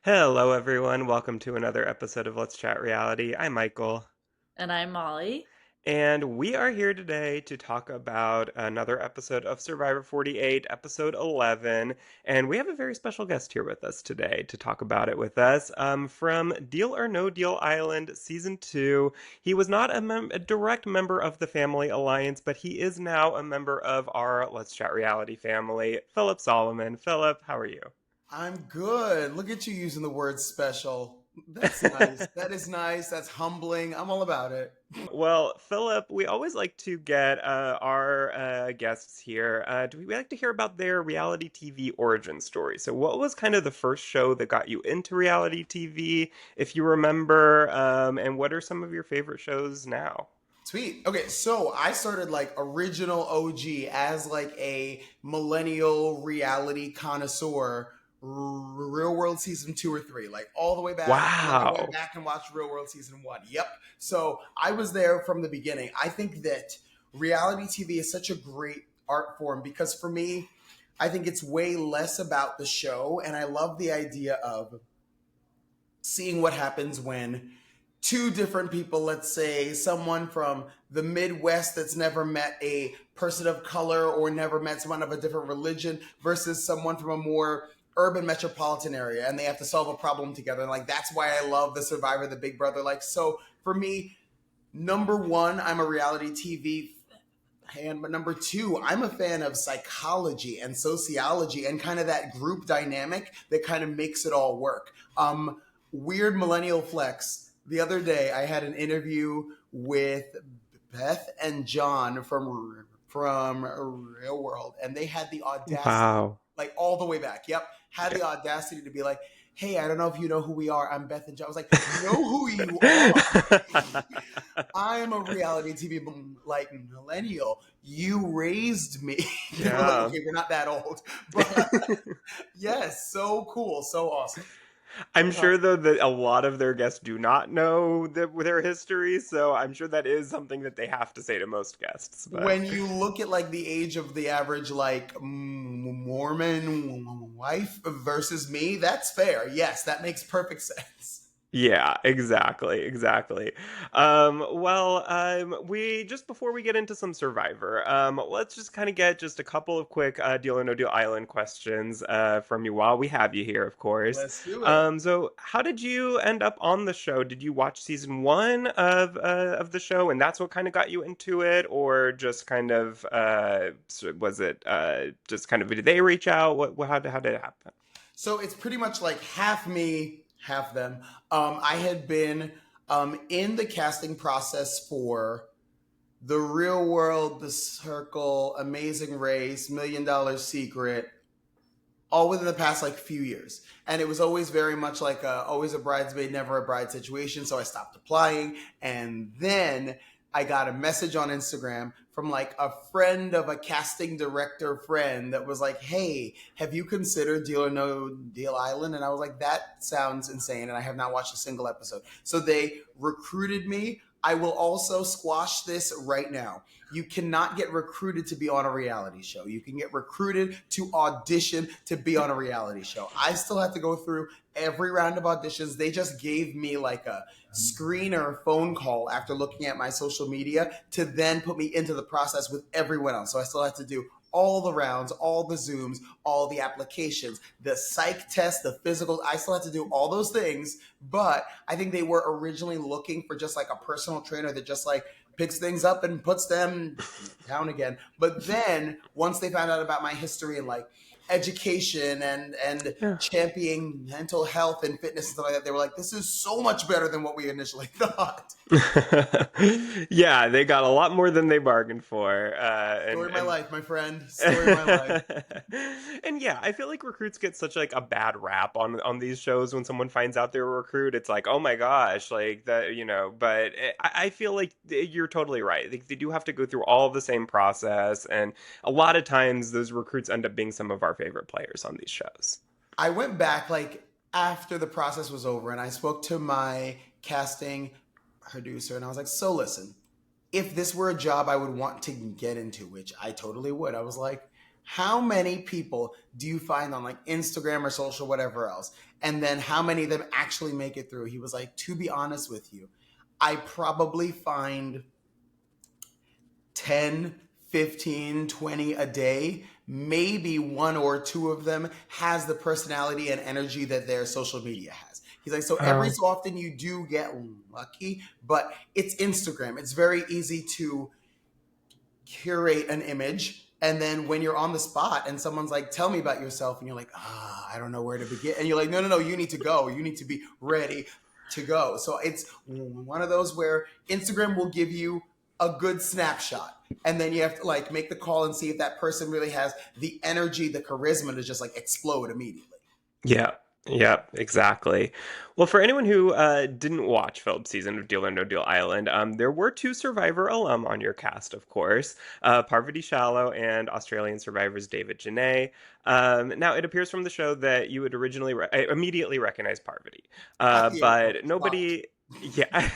Hello, everyone. Welcome to another episode of Let's Chat Reality. I'm Michael, And I'm Molly. and we are here today to talk about another episode of Survivor 48, episode 11. And we have a very special guest here with us today to talk about it with us. From Deal or No Deal Island, season 2. He was not a direct member of the Family Alliance, but he is now a member of our Let's Chat Reality family, Phillip Solomon. Phillip, how are you? I'm good. Look at you using the word special. That's nice. That is nice. That's humbling. I'm all about it. Well, Philip, we always like to get our guests here. Do we like to hear about their reality TV origin story? So, what was kind of the first show that got you into reality TV, if you remember? And what are some of your favorite shows now? Sweet. Okay, so I started like original OG as like a millennial reality connoisseur. Real World season 2 or 3, like all the way back. I remember going Wow. back and watched Real World season 1. Yep. So I was there from the beginning. I think that reality TV is such a great art form because for me, I think it's way less about the show. And I love the idea of seeing what happens when two different people, let's say someone from the Midwest that's never met a person of color or never met someone of a different religion versus someone from a more urban metropolitan area and they have to solve a problem together. And like that's why I love the Survivor, the Big Brother. Like so for me, number one, I'm a reality TV fan, but number two, I'm a fan of psychology and sociology and kind of that group dynamic that kind of makes it all work. Weird millennial flex. The other day, I had an interview with Beth and John from Real World, and they had the audacity, Wow. like all the way back. Yep, had the audacity to be like, "Hey, I don't know if you know who we are. I'm Beth and John." I was like, "Know who you are? I am a reality TV like millennial. You raised me." They were like, Yeah. "Okay, we're not that old, but yes, so cool, so awesome." I'm sure though that a lot of their guests do not know their history, so I'm sure that is something that they have to say to most guests. But When you look at like the age of the average like Mormon wife versus me, that's fair. Yes, that makes perfect sense. yeah, exactly, exactly. We just before we get into some Survivor, let's just kind of get just a couple of quick Deal or No Deal Island questions from you while we have you here, of course. Let's do it. So how did you end up on the show? Did you watch season one of the show, and that's what kind of got you into it, or just kind of was it just kind of did they reach out? How did it happen? So it's pretty much like half me, half them. I had been in the casting process for The Real World, The Circle, Amazing Race, $1 Million Secret, all within the past like few years. And it was always very much like always a bridesmaid, never a bride situation. So I stopped applying. And then I got a message on Instagram from like a friend of a casting director friend that was like, "Hey, have you considered Deal or No Deal Island?" And I was like, "That sounds insane." And I have not watched a single episode. So they recruited me. I will also squash this right now. You cannot get recruited to be on a reality show. You can get recruited to audition to be on a reality show. I still have to go through every round of auditions. They just gave me like a screener phone call after looking at my social media to then put me into the process with everyone else. So I still have to do all the rounds, all the Zooms, all the applications, the psych test, the physical. I still have to do all those things. But I think they were originally looking for just like a personal trainer that just like picks things up and puts them down again. But then once they found out about my history and like education and Yeah. championing mental health and fitness and stuff like that, they were like, "This is so much better than what we initially thought." Yeah, they got a lot more than they bargained for, Story of my and life, my friend. Story of my life. and yeah, I feel like recruits get such like a bad rap on these shows when someone finds out they're a recruit. It's like, oh my gosh, like that, you know. But I feel like you're totally right. They do have to go through all the same process, and a lot of times those recruits end up being some of our favorite players on these shows. I went back like after the process was over and I spoke to my casting producer and I was like, "So listen, if this were a job I would want to get into, which I totally would," I was like, how many people do you find on like Instagram or social, whatever else? And then how many of them actually make it through? He was like, to be honest with you, I probably find 10, 15, 20 a day. Maybe one or two of them has the personality and energy that their social media has. He's like, so every Oh, so often you do get lucky, but it's Instagram. It's very easy to curate an image. And then when you're on the spot and someone's like, tell me about yourself, and you're like, I don't know where to begin. And you're like, no, no, no, you need to go. You need to be ready to go. So it's one of those where Instagram will give you a good snapshot. And then you have to like make the call and see if that person really has the energy, the charisma to just like explode immediately. yeah. Yeah, exactly. Well, for anyone who didn't watch Philip's season of Deal or No Deal Island, there were two Survivor alum on your cast, of course, Parvati Shallow and Australian survivors David Janae. Now, it appears from the show that you would originally immediately recognize Parvati, Yeah, no, but shocked. nobody. Yeah,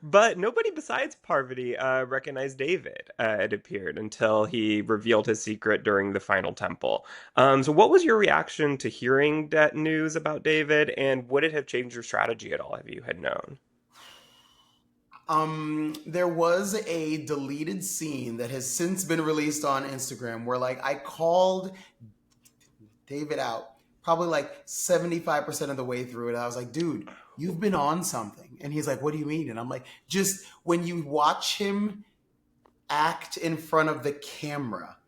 but nobody besides Parvati recognized David, it appeared, until he revealed his secret during the final temple. So what was your reaction to hearing that news about David, and would it have changed your strategy at all if you had known? There was a deleted scene that has since been released on Instagram where like I called David out probably like 75% of the way through it. I was like, dude, you've been on something. And he's like, what do you mean? And I'm like, just when you watch him act in front of the camera,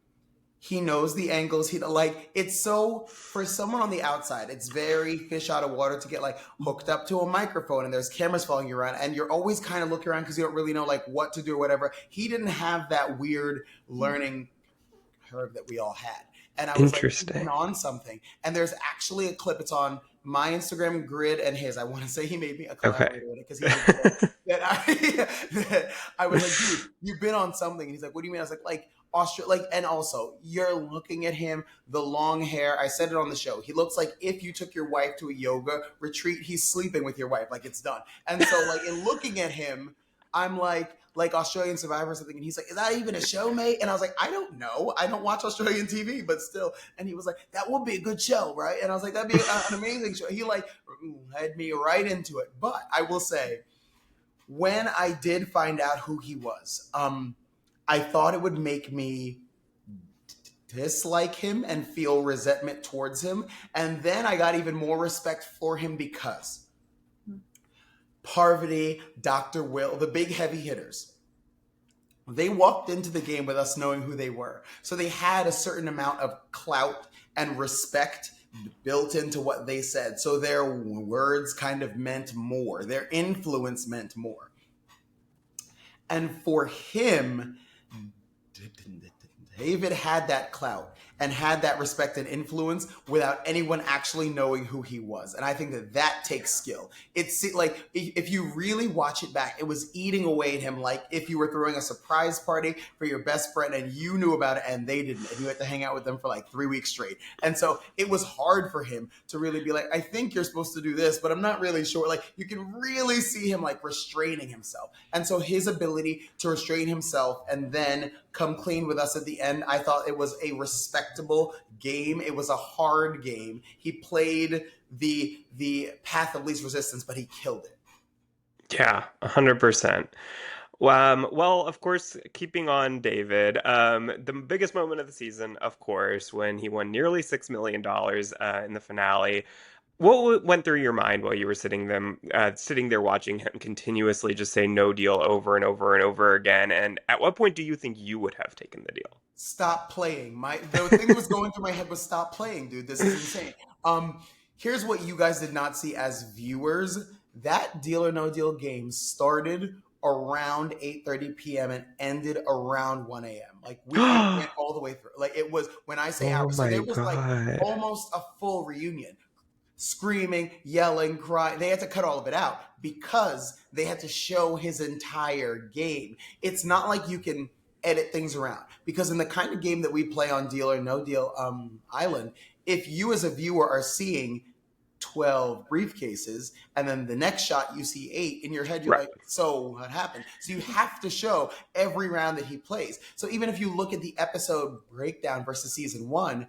he knows the angles. He like it's so for someone on the outside, it's very fish out of water to get like hooked up to a microphone and there's cameras following you around and you're always kind of looking around because you don't really know like what to do or whatever. He didn't have that weird learning curve that we all had. And I was like, you've been Interesting. on something. And there's actually a clip. It's on my Instagram grid and his. I want to say he made me a Okay. collaborator with it because he did say that that I was like, dude, you've been on something. And he's like, what do you mean? I was like Australia, like, and also you're looking at him, the long hair. I said it on the show. He looks like if you took your wife to a yoga retreat, he's sleeping with your wife, like it's done. And so, like, in looking at him, I'm like Australian Survivor or something. And he's like, is that even a show, mate? And I was like, I don't know. I don't watch Australian TV, but still. And he was like, that would be a good show, right? And I was like, that'd be an amazing show. He like led me right into it. But I will say, when I did find out who he was, I thought it would make me dislike him and feel resentment towards him. And then I got even more respect for him because Parvati, Dr. Will, the big heavy hitters, they walked into the game with us knowing who they were. So they had a certain amount of clout and respect built into what they said. So their words kind of meant more, their influence meant more. And for him, David had that clout and had that respect and influence without anyone actually knowing who he was. And I think that that takes skill. It's like if you really watch it back, it was eating away at him like if you were throwing a surprise party for your best friend and you knew about it and they didn't, and you had to hang out with them for like 3 weeks straight. And so it was hard for him to really be like, I think you're supposed to do this, but I'm not really sure. Like you can really see him like restraining himself. And so his ability to restrain himself and then come clean with us at the end, I thought it was a respectable game. It was a hard game. He played the path of least resistance, but he killed it. Yeah, 100%. Well, of course, keeping on David, the biggest moment of the season, of course, when he won nearly $6 million in the finale. What went through your mind while you were sitting there watching him continuously just say no deal over and over and over again? And at what point do you think you would have taken the Stop playing. The thing that was going through my head was stop playing, dude. This is insane. Here's what you guys did not see as viewers. That Deal or No Deal game started around 8:30 p.m. and ended around 1 a.m. Like it deal? went all the way through. Like it was when I say Oh hours. So my there was like God. almost a full reunion. Screaming, yelling, crying. They had to cut all of it out because they had to show his entire game. It's not like you can edit things around because in the kind of game that we play on Deal or No Deal Island, if you as a viewer are seeing 12 briefcases, and then the next shot you see 8. In your head you're Right. like, so what happened? So you have to show every round that he plays. So even if you look at the episode breakdown versus season 1,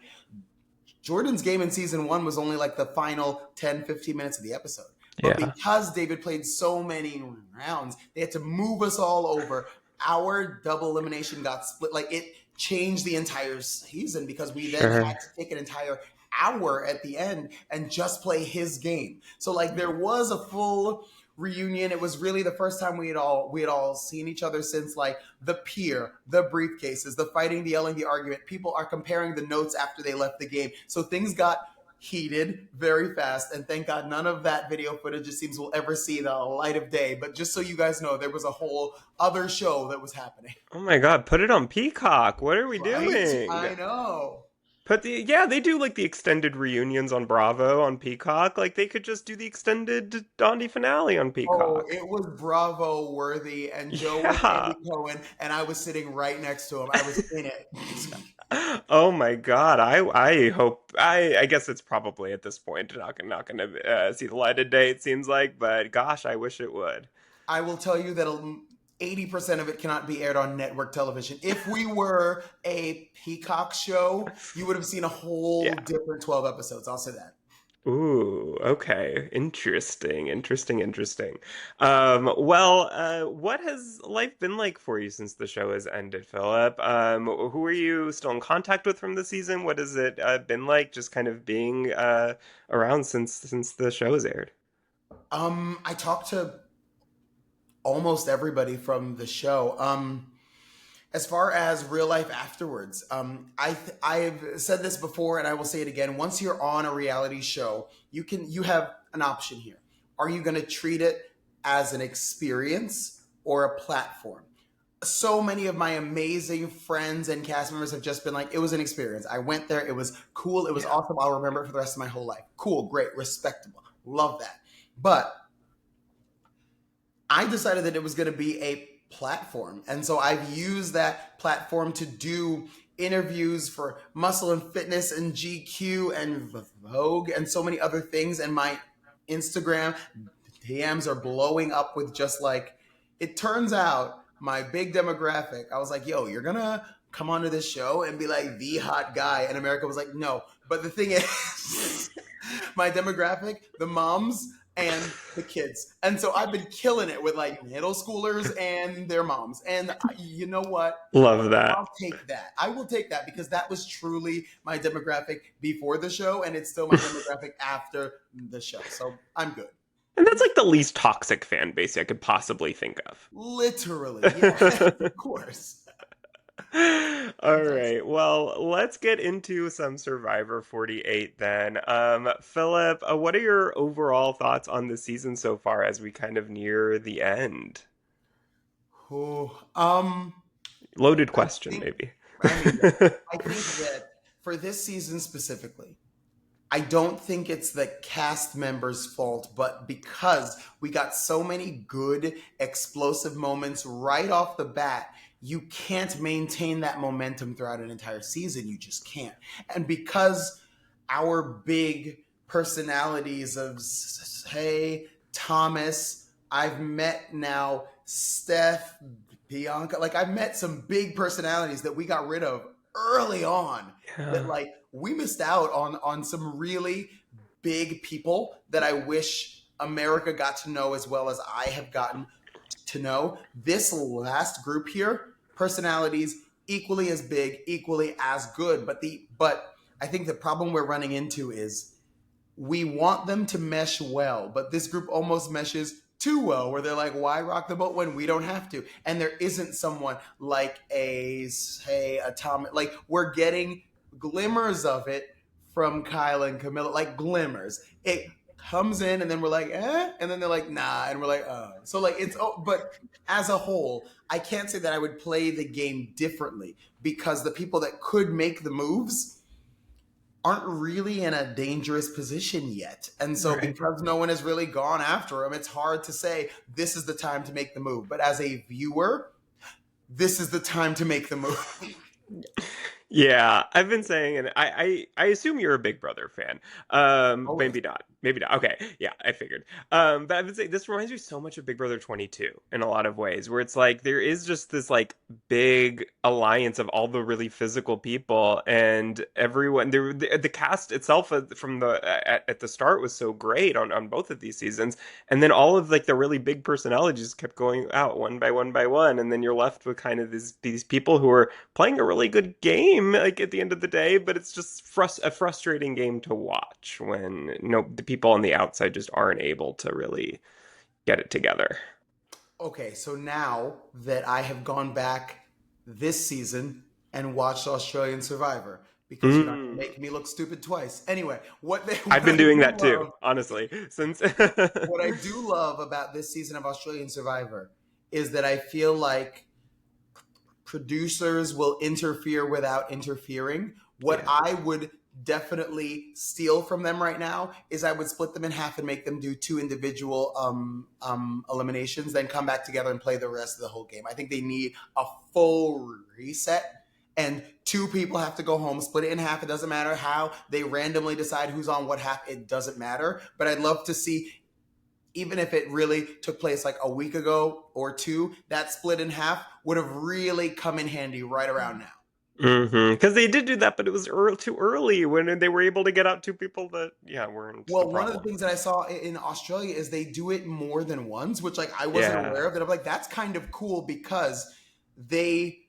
Jordan's game in season 1 was only like the final 10-15 minutes of the episode. But Yeah. because David played so many rounds, they had to move us all over. Our double elimination got split. Like, it changed the entire season because we then Sure. had to take an entire hour at the end and just play his game. So like there was a full reunion. It was really the first time we had all seen each other since like the pier, the briefcases, the fighting, the yelling, the argument. People are comparing the notes after they left the game. So things got heated very fast, and thank God none of that video footage, it seems, will ever see the light of day. But just so you guys know, there was a whole other show that was happening. Oh my God, put it on Peacock. What are we Right? doing? I know. They do like the extended reunions on Bravo on Peacock. Like they could just do the extended Dondi finale on Oh, Peacock. it was Bravo worthy, and Joe was Yeah. Andy Cohen, and I was sitting right next to him. I was in it. Oh my God. I hope I guess it's probably at this point not gonna see the light of day, it seems like, but gosh, I wish it would. I will tell you that 80% of it cannot be aired on network television. If we were a Peacock show, you would have seen a whole Yeah. different 12 episodes. I'll say that. Ooh, okay. Interesting. What has life been like for you since the show has ended, Philip? Who are you still in contact with from the season? What has it been like just kind of being around since the show has aired? I talked to almost everybody from the show. As far as real life afterwards, I've said this before and I will say it again. Once you're on a reality show, you have an option here. Are you going to treat it as an experience or a platform? So many of my amazing friends and cast members have just been like, it was an experience. I went there. It was cool. It was awesome. I'll remember it for the rest of my whole life. Cool, great, respectable. Love that. But I decided that it was going to be a platform. And so I've used that platform to do interviews for Muscle and Fitness and GQ and Vogue and so many other things. And my Instagram DMs are blowing up with just like, it turns out my big demographic, I was like, yo, you're going to come onto this show and be like the hot guy. And America was like, no. But the thing is, my demographic, the moms, and the kids. And so I've been killing it with like middle schoolers and their moms. And you know what? Love that. I'll take that. I will take that because that was truly my demographic before the show, and it's still my demographic after the show. So I'm good. And that's like the least toxic fan base I could possibly think of. Literally, yeah, of course. All right. Well, let's get into some Survivor 48 then. Philip, what are your overall thoughts on the season so far as we kind of near the end? Oh, Loaded question, think- maybe. I think that for this season specifically, I don't think it's the cast members' fault, but because we got so many good, explosive moments right off the bat, you can't maintain that momentum throughout an entire season. You just can't. And because our big personalities of, say, Thomas, I've met now Steph, Bianca, like I've met some big personalities that we got rid of early on. Yeah. That like we missed out on some really big people that I wish America got to know as well as I have gotten to know. This last group here, personalities equally as big, equally as good. But I think the problem we're running into is we want them to mesh well, but this group almost meshes too well, where they're like, why rock the boat when we don't have to? And there isn't someone like a Tom. Like we're getting glimmers of it from Kyle and Camilla, like glimmers. It comes in and then we're like, and then they're like, nah, and we're like, oh. So like but as a whole, I can't say that I would play the game differently because the people that could make the moves aren't really in a dangerous position yet. And so because no one has really gone after them, it's hard to say this is the time to make the move. But as a viewer, this is the time to make the move. Yeah, I've been saying, and I assume you're a Big Brother fan. Always. Maybe not. Maybe not. Okay, yeah, I figured. But I would say this reminds me so much of Big Brother 22 in a lot of ways, where it's like there is just this like big alliance of all the really physical people, and everyone. The cast itself from the at the start was so great on both of these seasons, and then all of like the really big personalities kept going out one by one by one, and then you're left with kind of these people who are playing a really good game, like at the end of the day, but it's just a frustrating game to watch when the people on the outside just aren't able to really get it together. Okay, so now that I have gone back this season and watched Australian Survivor, because you're not going to Mm. make me look stupid twice. Anyway, I've what been I doing do that too, love, honestly, since. what I do love about this season of Australian Survivor is that I feel like producers will interfere without interfering. What Yeah. I would definitely steal from them right now is I would split them in half and make them do two individual eliminations, then come back together and play the rest of the whole game. I think they need a full reset. And two people have to go home, split it in half. It doesn't matter how they randomly decide who's on what half. It doesn't matter. But I'd love to see, even if it really took place like a week ago or two, that split in half would have really come in handy right around now. Because they did do that, but it was too early when they were able to get out two people that, yeah, weren't the Well, one of the problem. things that I saw in Australia is they do it more than once, which like I wasn't Yeah. aware of. That I'm like, that's kind of cool because they,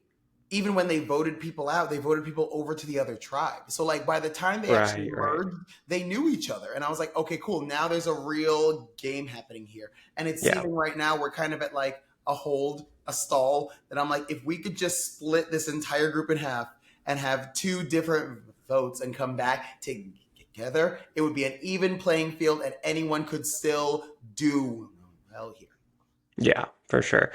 even when they voted people out, they voted people over to the other tribe. So like by the time they actually Right, right. merged, they knew each other, and I was like, okay, cool. Now there's a real game happening here, and it's Yeah. seeming right now we're kind of at like a hold, a stall. That I'm like, if we could just split this entire group in half and have two different votes and come back together, it would be an even playing field, and anyone could still do well here. Yeah, for sure.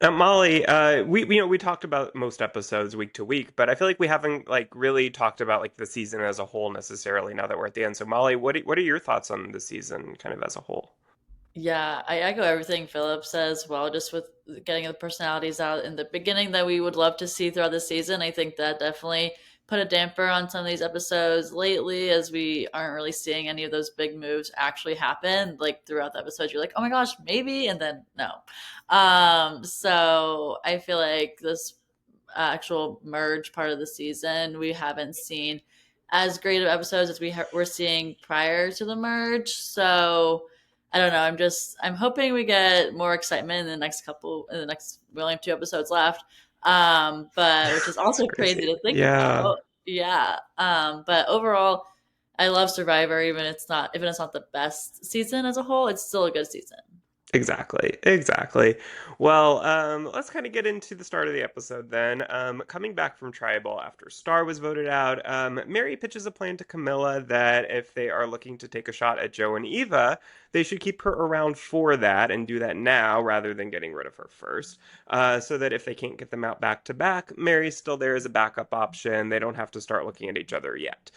Molly, we talked about most episodes week to week, but I feel like we haven't like really talked about like the season as a whole necessarily now that we're at the end. So Molly, what are your thoughts on the season kind of as a whole? Yeah, I echo everything Phillip says. Well, just with getting the personalities out in the beginning that we would love to see throughout the season. I think that definitely put a damper on some of these episodes lately, as we aren't really seeing any of those big moves actually happen. Like throughout the episode, you're like, oh my gosh, maybe, and then no. So I feel like this actual merge part of the season, we haven't seen as great of episodes as were seeing prior to the merge. So I don't know. I'm hoping we get more excitement in the next, we only have two episodes left. But which is It's also crazy crazy. to think Yeah. about. Yeah. But overall, I love Survivor, even it's not the best season as a whole, it's still a good season. Exactly, exactly. Well, let's kind of get into the start of the episode then. Coming back from Tribal after Star was voted out, Mary pitches a plan to Camilla that if they are looking to take a shot at Joe and Eva, they should keep her around for that and do that now rather than getting rid of her first. So that if they can't get them out back to back, Mary's still there as a backup option. They don't have to start looking at each other yet.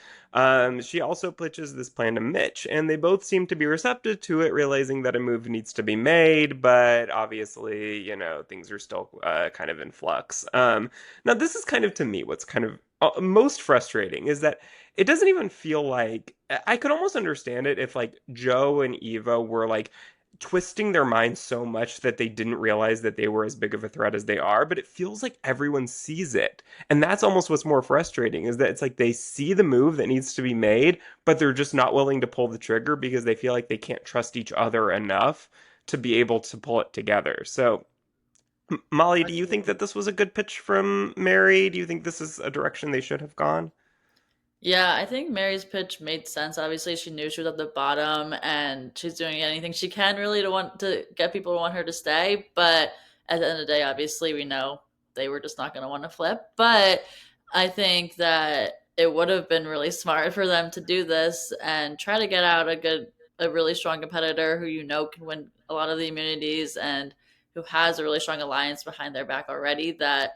She also pitches this plan to Mitch, and they both seem to be receptive to it, realizing that a move needs to be made, but obviously, things are still kind of in flux. Now, this is kind of to me what's kind of most frustrating is that it doesn't even feel like I could almost understand it if like Joe and Eva were like twisting their minds so much that they didn't realize that they were as big of a threat as they are, but it feels like everyone sees it. And that's almost what's more frustrating is that it's like they see the move that needs to be made, but they're just not willing to pull the trigger because they feel like they can't trust each other enough to be able to pull it together. So, Molly, do you think that this was a good pitch from Mary? Do you think this is a direction they should have gone? Yeah, I think Mary's pitch made sense. Obviously, she knew she was at the bottom, and she's doing anything she can really to want to get people to want her to stay. But at the end of the day, obviously, we know they were just not going to want to flip. But I think that it would have been really smart for them to do this and try to get out a really strong competitor who can win a lot of the immunities and who has a really strong alliance behind their back already. That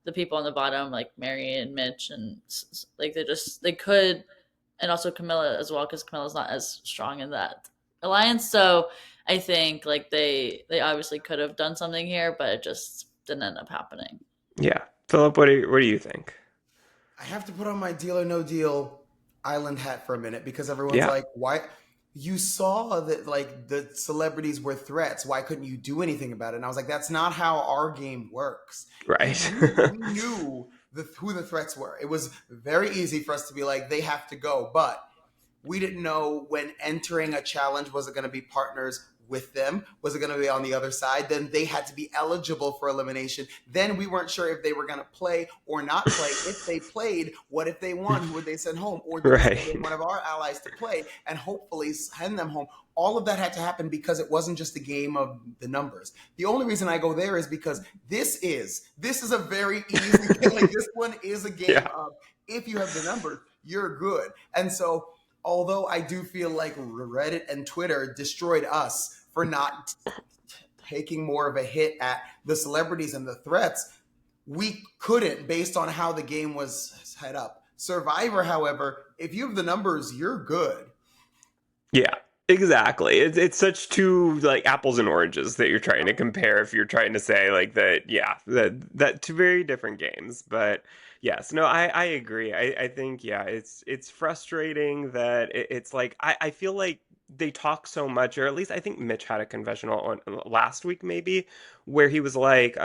the people on the bottom, like Mary and Mitch, and like they could, and also Camilla as well, because Camilla's not as strong in that alliance. So I think like they obviously could have done something here, but it just didn't end up happening. Yeah. Philip, what do you think? I have to put on my Deal or No Deal island hat for a minute because everyone's Yeah. like, why? you saw that like the celebrities were threats. Why couldn't you do anything about it? And I was like, that's not how our game works. And Right. we knew who the threats were. It was very easy for us to be like, they have to go. But we didn't know when entering a challenge, was it going to be partners with them? Was it going to be on the other side? Then they had to be eligible for elimination. Then we weren't sure if they were going to play or not play. If they played, what if they won? Who would they send home? Or did we send Right. in one of our allies to play and hopefully send them home? All of that had to happen because it wasn't just a game of the numbers. The only reason I go there is because this is a very easy game. Like, this one is a game Yeah. of, if you have the numbers, you're good. And so although I do feel like Reddit and Twitter destroyed us for not taking more of a hit at the celebrities and the threats, we couldn't based on how the game was set up. Survivor, however, if you have the numbers, you're good. Yeah, exactly. It's such two like apples and oranges that you're trying to compare if you're trying to say like that. Yeah, that two very different games. But yes, no, I agree. I think yeah, it's frustrating that it's like I feel like they talk so much, or at least I think Mitch had a confessional on last week maybe, where he was like,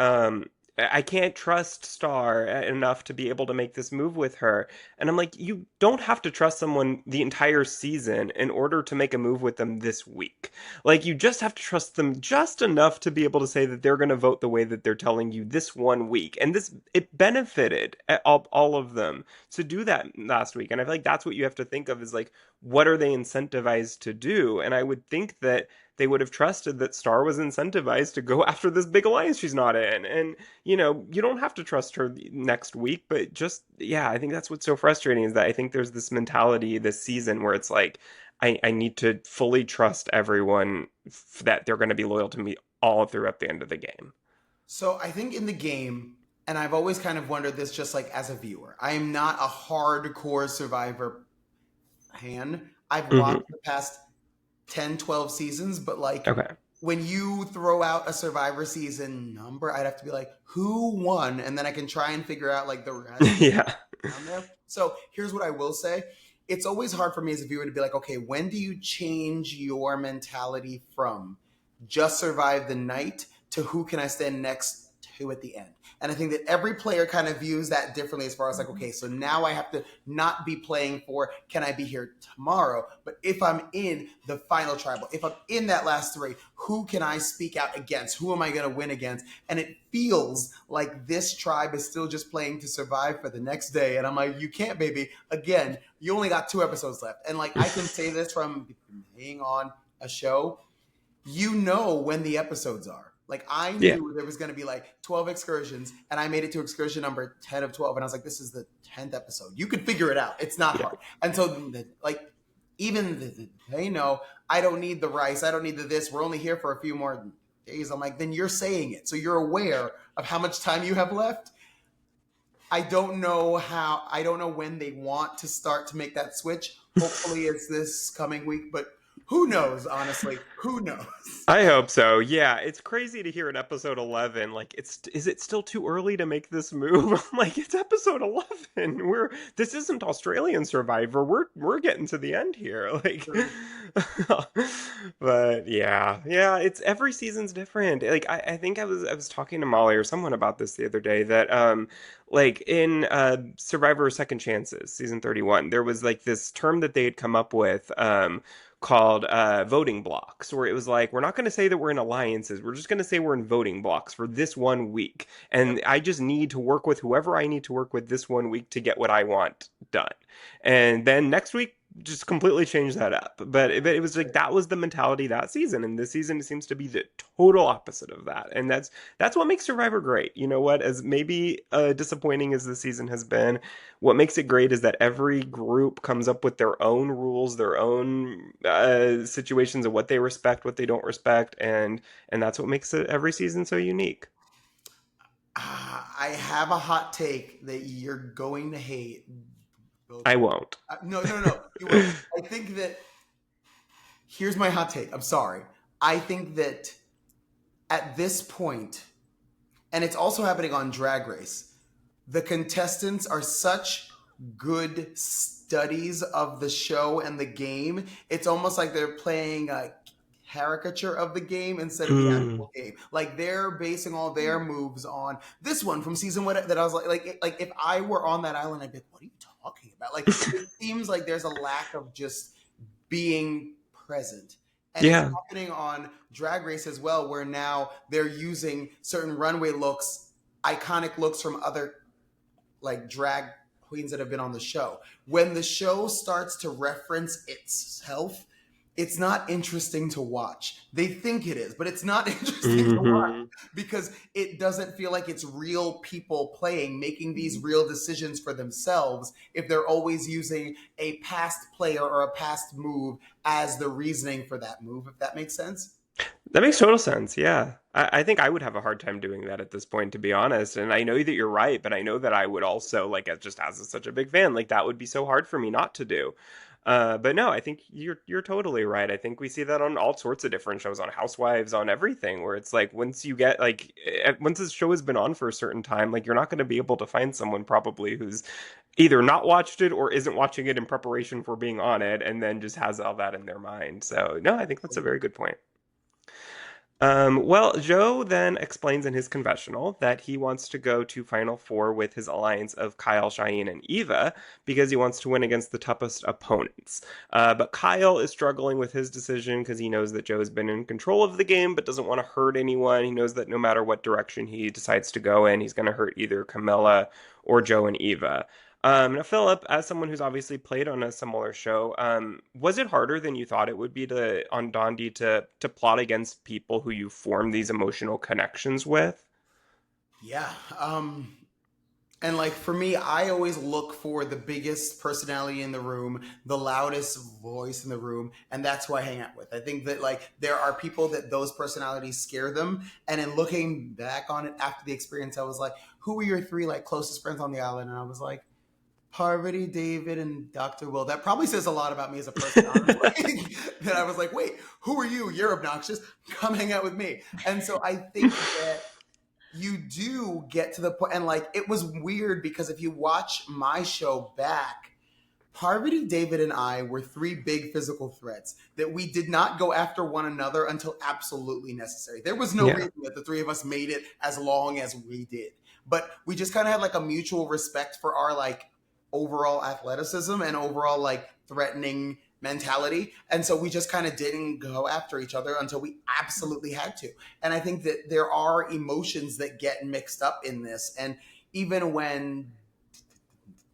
I can't trust Star enough to be able to make this move with her. And I'm like, you don't have to trust someone the entire season in order to make a move with them this week. Like, you just have to trust them just enough to be able to say that they're going to vote the way that they're telling you this one week. And this, it benefited all of them to do that last week. And I feel like that's what you have to think of is like, what are they incentivized to do? And I would think that they would have trusted that Star was incentivized to go after this big alliance she's not in. And you don't have to trust her next week, but just, yeah, I think that's what's so frustrating is that I think there's this mentality this season where it's like, I need to fully trust everyone that they're going to be loyal to me all throughout the end of the game. So I think in the game, and I've always kind of wondered this just like as a viewer, I am not a hardcore Survivor fan. I've watched Hmm. the past 10, 12 seasons, but like Okay. when you throw out a Survivor season number, I'd have to be like, who won? And then I can try and figure out like the rest Yeah. down there. So here's what I will say. It's always hard for me as a viewer to be like, okay, when do you change your mentality from just survive the night to who can I stand next to at the end? And I think that every player kind of views that differently as far as like, okay, so now I have to not be playing for can I be here tomorrow? But if I'm in the final tribal, if I'm in that last three, who can I speak out against? Who am I going to win against? And it feels like this tribe is still just playing to survive for the next day. And I'm like, you can't, baby. Again, you only got 2 episodes left. And like, I can say this from being on a show, you know when the episodes are. Like, I Yeah. knew there was going to be like 12 excursions, and I made it to excursion number 10 of 12, and I was like, this is the 10th episode. You could figure it out. It's not Yeah. hard. And so, like, even they know I don't need the rice. I don't need the this. We're only here for a few more days. I'm like, then you're saying it. So you're aware of how much time you have left. I don't know when they want to start to make that switch. Hopefully it's this coming week, but who knows, honestly? Who knows? I hope so. Yeah, it's crazy to hear in episode 11 like it's is it still too early to make this move? I'm like it's episode 11. This isn't Australian Survivor. We're getting to the end here. Like but yeah. Yeah, it's every season's different. Like I think I was talking to Molly or someone about this the other day that like in Survivor Second Chances, season 31, there was like this term that they had come up with called voting blocks, where it was like, we're not going to say that we're in alliances. We're just going to say we're in voting blocks for this one week. Yep. And I just need to work with whoever I need to work with this one week to get what I want done. And then next week, just completely change that up. But it was like that was the mentality that season, and this season it seems to be the total opposite of that. And that's what makes Survivor great. You know what? As maybe disappointing as the season has been, what makes it great is that every group comes up with their own rules, their own situations of what they respect, what they don't respect, and that's what makes it every season so unique. I have a hot take that you're going to hate. I won't. No, no, no. You will. I think that here's my hot take. I'm sorry. I think that at this point, and it's also happening on Drag Race, the contestants are such good studies of the show and the game. It's almost like they're playing a caricature of the game instead of the Mm. actual game. Like they're basing all their moves on this one from season one. That I was like if I were on that island, I'd be like, what are you talking about? Like it seems like there's a lack of just being present. And it's Yeah. happening on Drag Race as well, where now they're using certain runway looks, iconic looks from other like drag queens that have been on the show. When the show starts to reference itself, it's not interesting to watch. They think it is, but it's not interesting to watch Hmm. because it doesn't feel like it's real people playing, making these real decisions for themselves if they're always using a past player or a past move as the reasoning for that move, if that makes sense. That makes total sense. Yeah. I think I would have a hard time doing that at this point, to be honest. And I know that you're right, but I know that I would also, like, just as such a big fan, like, that would be so hard for me not to do. But no, I think you're totally right. I think we see that on all sorts of different shows, on Housewives, on everything, where it's like once you get like once this show has been on for a certain time, like you're not going to be able to find someone probably who's either not watched it or isn't watching it in preparation for being on it, and then just has all that in their mind. So no, I think that's a very good point. Well, Joe then explains in his confessional that he wants to go to Final Four with his alliance of Kyle, Cheyenne, and Eva because he wants to win against the toughest opponents. But Kyle is struggling with his decision because he knows that Joe has been in control of the game but doesn't want to hurt anyone. He knows that no matter what direction he decides to go in, he's going to hurt either Camilla or Joe and Eva. Now, Philip, as someone who's obviously played on a similar show, was it harder than you thought it would be to on Dondi to plot against people who you form these emotional connections with? Yeah. And like for me, I always look for the biggest personality in the room, the loudest voice in the room, and that's who I hang out with. I think that like there are people that those personalities scare them. And in looking back on it after the experience, I was like, who were your three like closest friends on the island? And I was like, Parvati, David, and Dr. Will. That probably says a lot about me as a person, honestly. That I was like, wait, who are you? You're obnoxious. Come hang out with me. And so I think that you do get to the point, and like it was weird because if you watch my show back, Parvati, David, and I were three big physical threats that we did not go after one another until absolutely necessary. There was no Yeah. reason that the three of us made it as long as we did, but we just kind of had like a mutual respect for our like overall athleticism and overall like threatening mentality. And so we just kind of didn't go after each other until we absolutely had to. And I think that there are emotions that get mixed up in this. And even when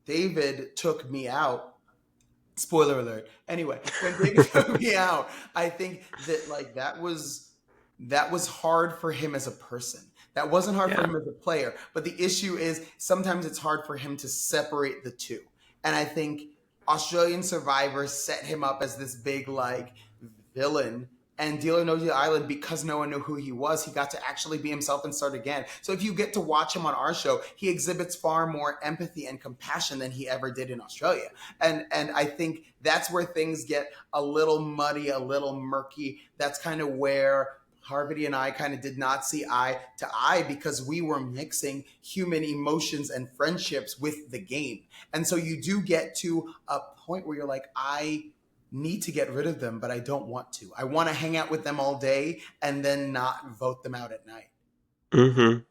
David took me out, spoiler alert. Anyway, when David took me out, I think that like that was hard for him as a person. That wasn't hard for Yeah. him as a player. But the issue is sometimes it's hard for him to separate the two. And I think Australian Survivor set him up as this big like villain. And Deal or No Deal Island, because no one knew who he was, he got to actually be himself and start again. So if you get to watch him on our show, he exhibits far more empathy and compassion than he ever did in Australia. And I think that's where things get a little muddy, a little murky. That's kind of where Harvey and I kind of did not see eye to eye because we were mixing human emotions and friendships with the game. And so you do get to a point where you're like, I need to get rid of them, but I don't want to. I want to hang out with them all day and then not vote them out at night.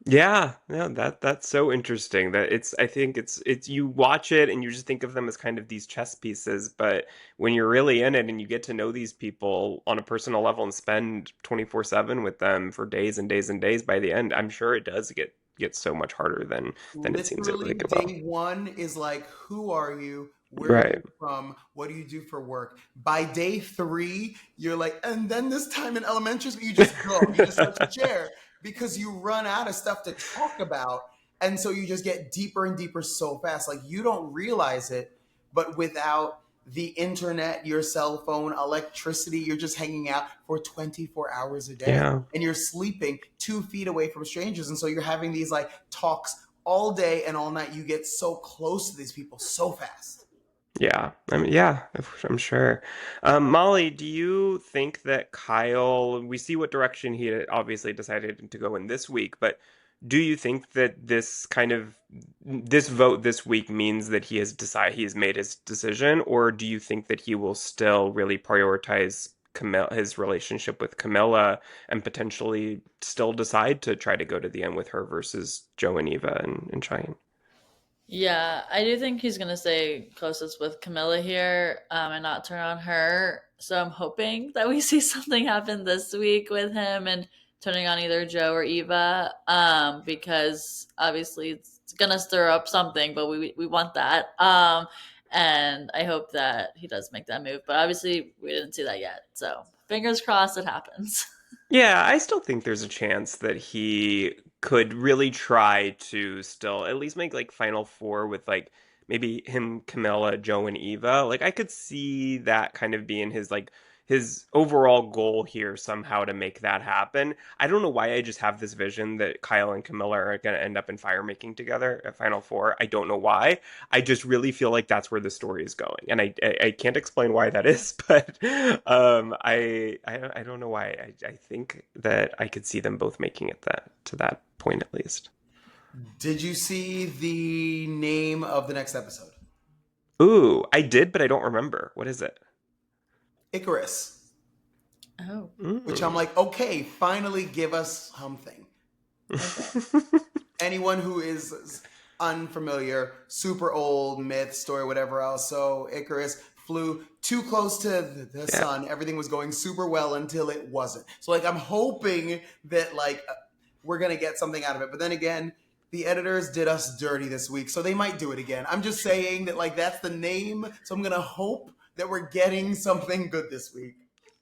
Yeah, yeah, that's so interesting. That it's I think it's you watch it and you just think of them as kind of these chess pieces, but when you're really in it and you get to know these people on a personal level and spend 24/7 with them for days and days and days, by the end, I'm sure it does get so much harder than it seems it Literally, really will. day one is like, who are you? Where are Right. you from? What do you do for work? By day three, you're like, and then this time in elementary school, you just go, you just start to share because you run out of stuff to talk about. And so you just get deeper and deeper so fast. Like you don't realize it, but without the internet, your cell phone, electricity, you're just hanging out for 24 hours a day Yeah. and you're sleeping 2 feet away from strangers. And so you're having these like talks all day and all night. You get so close to these people so fast. Yeah, I mean, yeah, I'm sure. Molly, do you think that Kyle, we see what direction he obviously decided to go in this week, but do you think that this vote this week means that he has made his decision, or do you think that he will still really prioritize his relationship with Camilla and potentially still decide to try to go to the end with her versus Joe and Eva and Cheyenne? Yeah, I do think he's gonna stay closest with Camilla here, and not turn on her. So I'm hoping that we see something happen this week with him and turning on either Joe or Eva, because obviously it's gonna stir up something, but we want that. And I hope that he does make that move, but obviously we didn't see that yet. So fingers crossed it happens. Yeah, I still think there's a chance that he could really try to still at least make like Final Four with like maybe him, Camilla, Joe, and Eva. Like I could see that kind of being his overall goal here somehow to make that happen. I don't know why I just have this vision that Kyle and Camilla are going to end up in fire making together at Final Four. I don't know why. I just really feel like that's where the story is going, and I can't explain why that is, but I don't know why. I think that I could see them both making it that to that point at least. Did you see the name of the next episode? Ooh, I did, but I don't remember. What is it? Icarus. Oh, Which Mm. I'm like, okay, finally give us something. okay. Anyone who is unfamiliar, super old myth, story, whatever else. So Icarus flew too close to the Yeah. sun. Everything was going super well until it wasn't. So like I'm hoping that we're gonna get something out of it. But then again, the editors did us dirty this week, so they might do it again. I'm just saying that like that's the name. So I'm gonna hope that we're getting something good this week.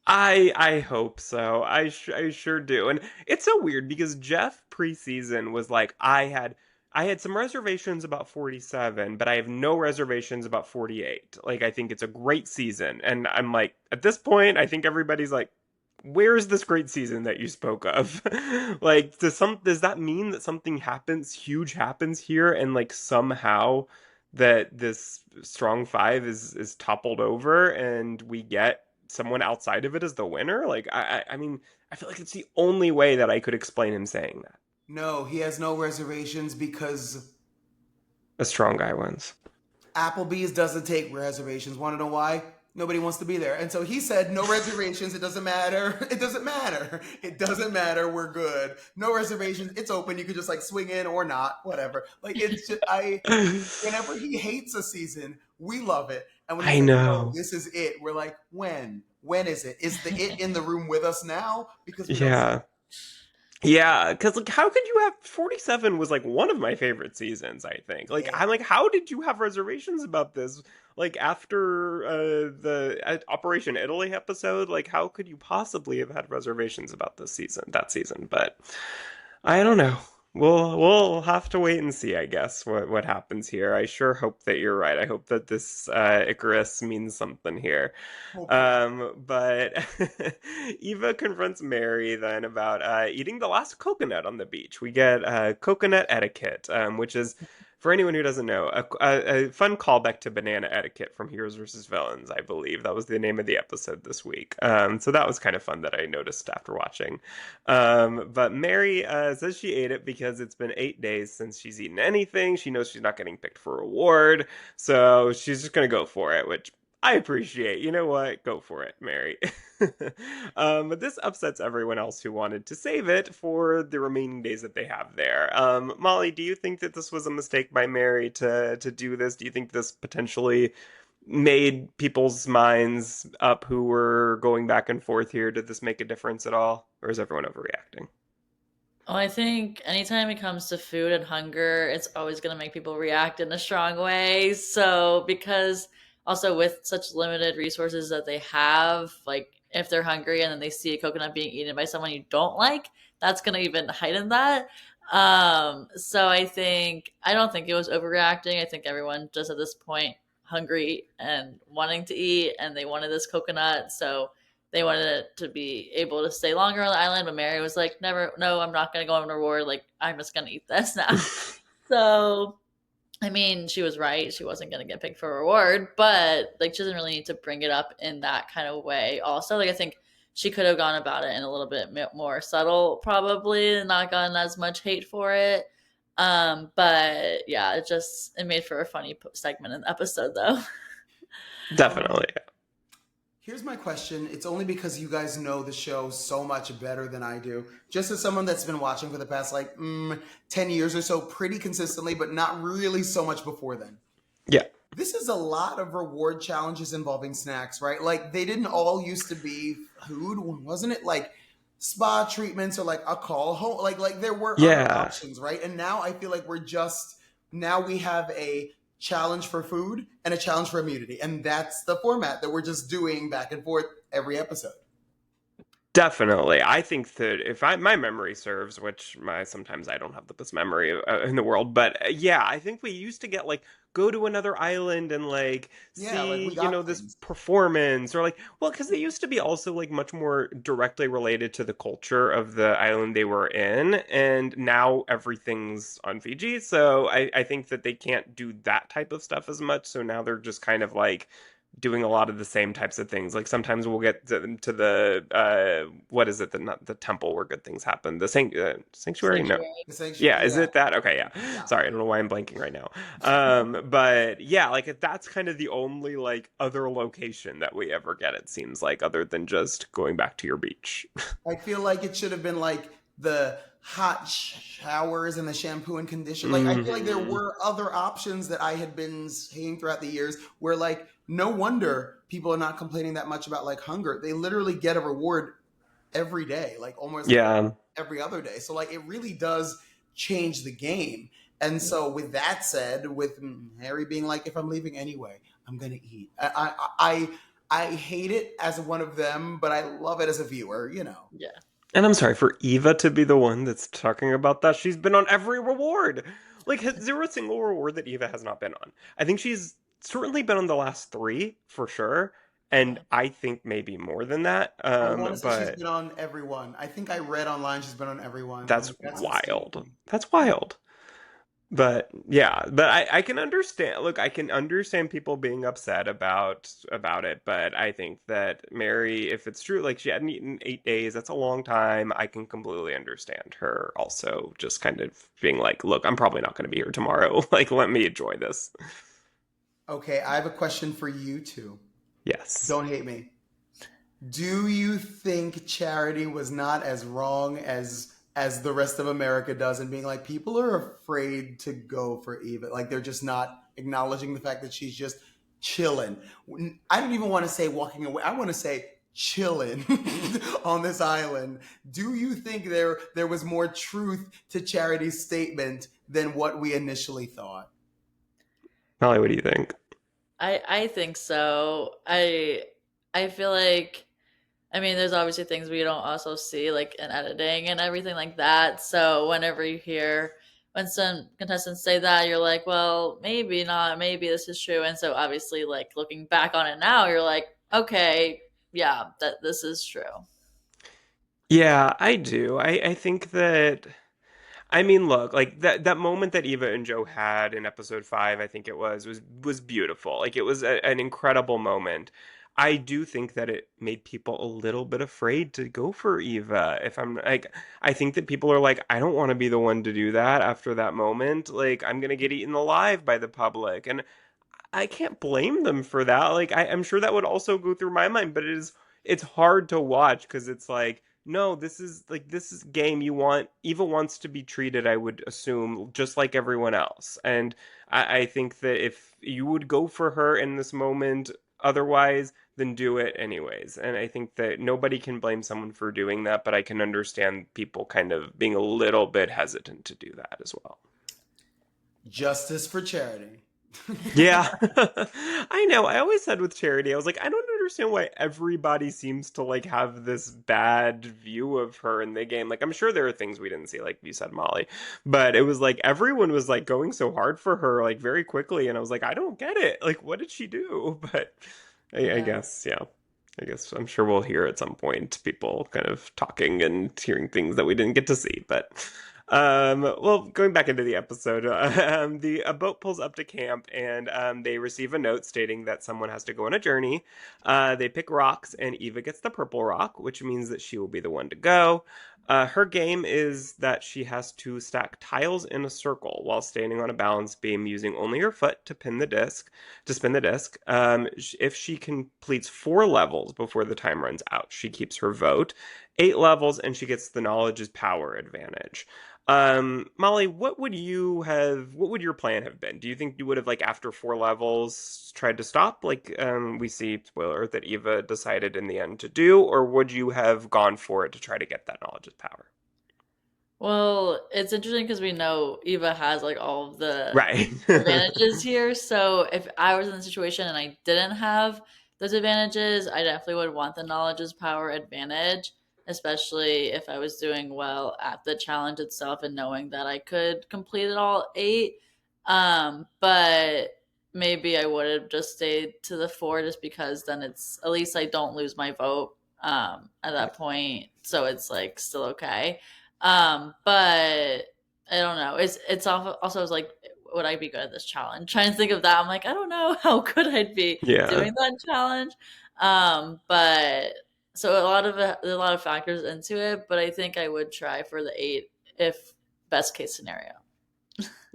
I hope so. I sure do. And it's so weird because Jeff preseason was like I had some reservations about 47, but I have no reservations about 48. Like I think it's a great season. And I'm like at this point I think everybody's like where's this great season that you spoke of? Like does that mean that something happens huge happens here and like somehow that this strong five is toppled over and we get someone outside of it as the winner? Like I mean, I feel like it's the only way that I could explain him saying that. No, he has no reservations because A strong guy wins. Applebee's doesn't take reservations. Want to know why? Nobody wants to be there. And so he said, no reservations. It doesn't matter. It doesn't matter. It doesn't matter. We're good. No reservations. It's open. You could just like swing in or not, whatever. Like it's just, whenever he hates a season, we love it. And when he I says, no, know. this is it, we're like, when? When is it? Is the it in the room with us now? Because we don't see Yeah. Yeah, because like, how could you have 47 was like one of my favorite seasons, I think. Like, it. I'm like, how did you have reservations about this? Like, after the Operation Italy episode, like, how could you possibly have had reservations about that season? But I don't know. We'll have to wait and see, I guess, what happens here. I sure hope that you're right. I hope that this Icarus means something here. Hopefully. But Eva confronts Mary then about eating the last coconut on the beach. We get coconut etiquette, which is, for anyone who doesn't know, a fun callback to banana etiquette from Heroes versus Villains, I believe. That was the name of the episode this week. So that was kind of fun that I noticed after watching. But Mary says she ate it because it's been 8 days since she's eaten anything. She knows she's not getting picked for a reward, so she's just gonna go for it, which I appreciate. You know what? Go for it, Mary. But this upsets everyone else who wanted to save it for the remaining days that they have there. Molly, do you think that this was a mistake by Mary to do this? Do you think this potentially made people's minds up who were going back and forth here? Did this make a difference at all? Or is everyone overreacting? Well, I think anytime it comes to food and hunger, it's always going to make people react in a strong way. So, because also with such limited resources that they have, like if they're hungry and then they see a coconut being eaten by someone you don't like, that's going to even heighten that. So I don't think it was overreacting. I think everyone just at this point hungry and wanting to eat, and they wanted this coconut. So they wanted it to be able to stay longer on the island, but Mary was like, "Never, no, I'm not going to go on a reward. Like, I'm just going to eat this now." So I mean, she was right. She wasn't going to get picked for a reward, but like she doesn't really need to bring it up in that kind of way. Also, like I think she could have gone about it in a little bit more subtle, probably, and not gotten as much hate for it. But yeah, it made for a funny segment in the episode, though. Um, Definitely. Here's my question. It's only because you guys know the show so much better than I do. Just as someone that's been watching for the past 10 years or so, pretty consistently, but not really so much before then. Yeah. This is a lot of reward challenges involving snacks, right? Like they didn't all used to be food, wasn't it? Like spa treatments or like a call home. Like there were other Yeah. options, right? And now I feel like now we have a challenge for food and a challenge for immunity, and that's the format that we're just doing back and forth every episode. Definitely. I think that if my memory serves, which my sometimes I don't have the best memory in the world, but yeah, I think we used to get like go to another island and like Yeah, like see, we got this things. performance or like well, because they used to be also like much more directly related to the culture of the island they were in, and now everything's on Fiji, so I think that they can't do that type of stuff as much, so now they're just kind of like doing a lot of the same types of things. Like sometimes we'll get to the what is it? The not the temple where good things happen. The sanctuary. No. Sanctuary. The sanctuary, Yeah, is yeah, it that? Okay, yeah. yeah. Sorry, I don't know why I'm blanking right now. But yeah, like if that's kind of the only like other location that we ever get, it seems like, other than just going back to your beach. I feel like it should have been like the hot showers and the shampoo and conditioner. Like I feel like there Hmm. were other options that I had been seeing throughout the years where like no wonder people are not complaining that much about like hunger. They literally get a reward every day, like almost Yeah. every other day. So like it really does change the game. And so with that said, with Harry being like, if I'm leaving anyway, I'm gonna eat. I hate it as one of them, but I love it as a viewer. You know. Yeah. And I'm sorry for Eva to be the one that's talking about that. She's been on every reward. Like, has zero single reward that Eva has not been on. I think she's certainly been on the last three for sure, and I think maybe more than that. I want to say she's But been on everyone. I think I read online she's been on everyone. that's Like that's insane to wild. me. That's wild. But yeah, but I can understand. Look, I can understand people being upset about it. But I think that Mary, if it's true, like she hadn't eaten 8 days, that's a long time. I can completely understand her also just kind of being like, look, I'm probably not going to be here tomorrow. Like, let me enjoy this. Okay, I have a question for you two. Yes. Don't hate me. Do you think Charity was not as wrong as the rest of America does in being like people are afraid to go for Eva? Like they're just not acknowledging the fact that she's just chilling. I don't even want to say walking away. I want to say chilling on this island. Do you think there was more truth to Charity's statement than what we initially thought? Molly, what do you think? I think so. I feel like I mean, there's obviously things we don't also see, like in editing and everything like that. So whenever you hear when some contestants say that, you're like, well, maybe not, maybe this is true. And so obviously, like looking back on it now, you're like, okay, yeah, that this is true. Yeah, I do. I think that I mean, look, like that moment that Eva and Joe had in episode 5, I think it was beautiful. Like it was an incredible moment. I do think that it made people a little bit afraid to go for Eva. If I'm like, I think that people are like, I don't want to be the one to do that after that moment. Like, I'm gonna get eaten alive by the public, and I can't blame them for that. Like I'm sure that would also go through my mind, but it's hard to watch because it's like, no, this is game. You want Eva wants to be treated, I would assume, just like everyone else. And I think that if you would go for her in this moment otherwise, then do it anyways. And I think that nobody can blame someone for doing that, but I can understand people kind of being a little bit hesitant to do that as well. Justice for Charity. Yeah. I know. I always said with Charity, I was like, I don't understand why everybody seems to like have this bad view of her in the game. Like I'm sure there are things we didn't see, like you said, Molly. But it was like everyone was like going so hard for her like very quickly, and I was like, I don't get it. Like, what did she do? But I Yeah. guess, yeah. I guess I'm sure we'll hear at some point people kind of talking and hearing things that we didn't get to see. But Well, going back into the episode, the a boat pulls up to camp, and they receive a note stating that someone has to go on a journey. They pick rocks, and Eva gets the purple rock, which means that she will be the one to go. Her game is that she has to stack tiles in a circle while standing on a balance beam, using only her foot to spin the disc. If she completes 4 levels before the time runs out, she keeps her vote. 8 levels, and she gets the knowledge is power advantage. Molly, what would your plan have been? Do you think you would have, like, after 4 levels tried to stop, like, we see, spoiler, that Eva decided in the end to do, or would you have gone for it to try to get that knowledge of power? Well, it's interesting because we know Eva has like all of the Right. advantages here. So if I was in the situation and I didn't have those advantages, I definitely would want the knowledge is power advantage, especially if I was doing well at the challenge itself and knowing that I could complete it all 8. But maybe I would have just stayed to the 4 just because then it's at least I don't lose my vote at Yeah. that point. So it's like still okay. But I don't know. It's also I was like, would I be good at this challenge? Trying to think of that, I'm like, I don't know how good I'd be Yeah. doing that challenge. But so a lot of factors into it, but I think I would try for the 8 if best case scenario.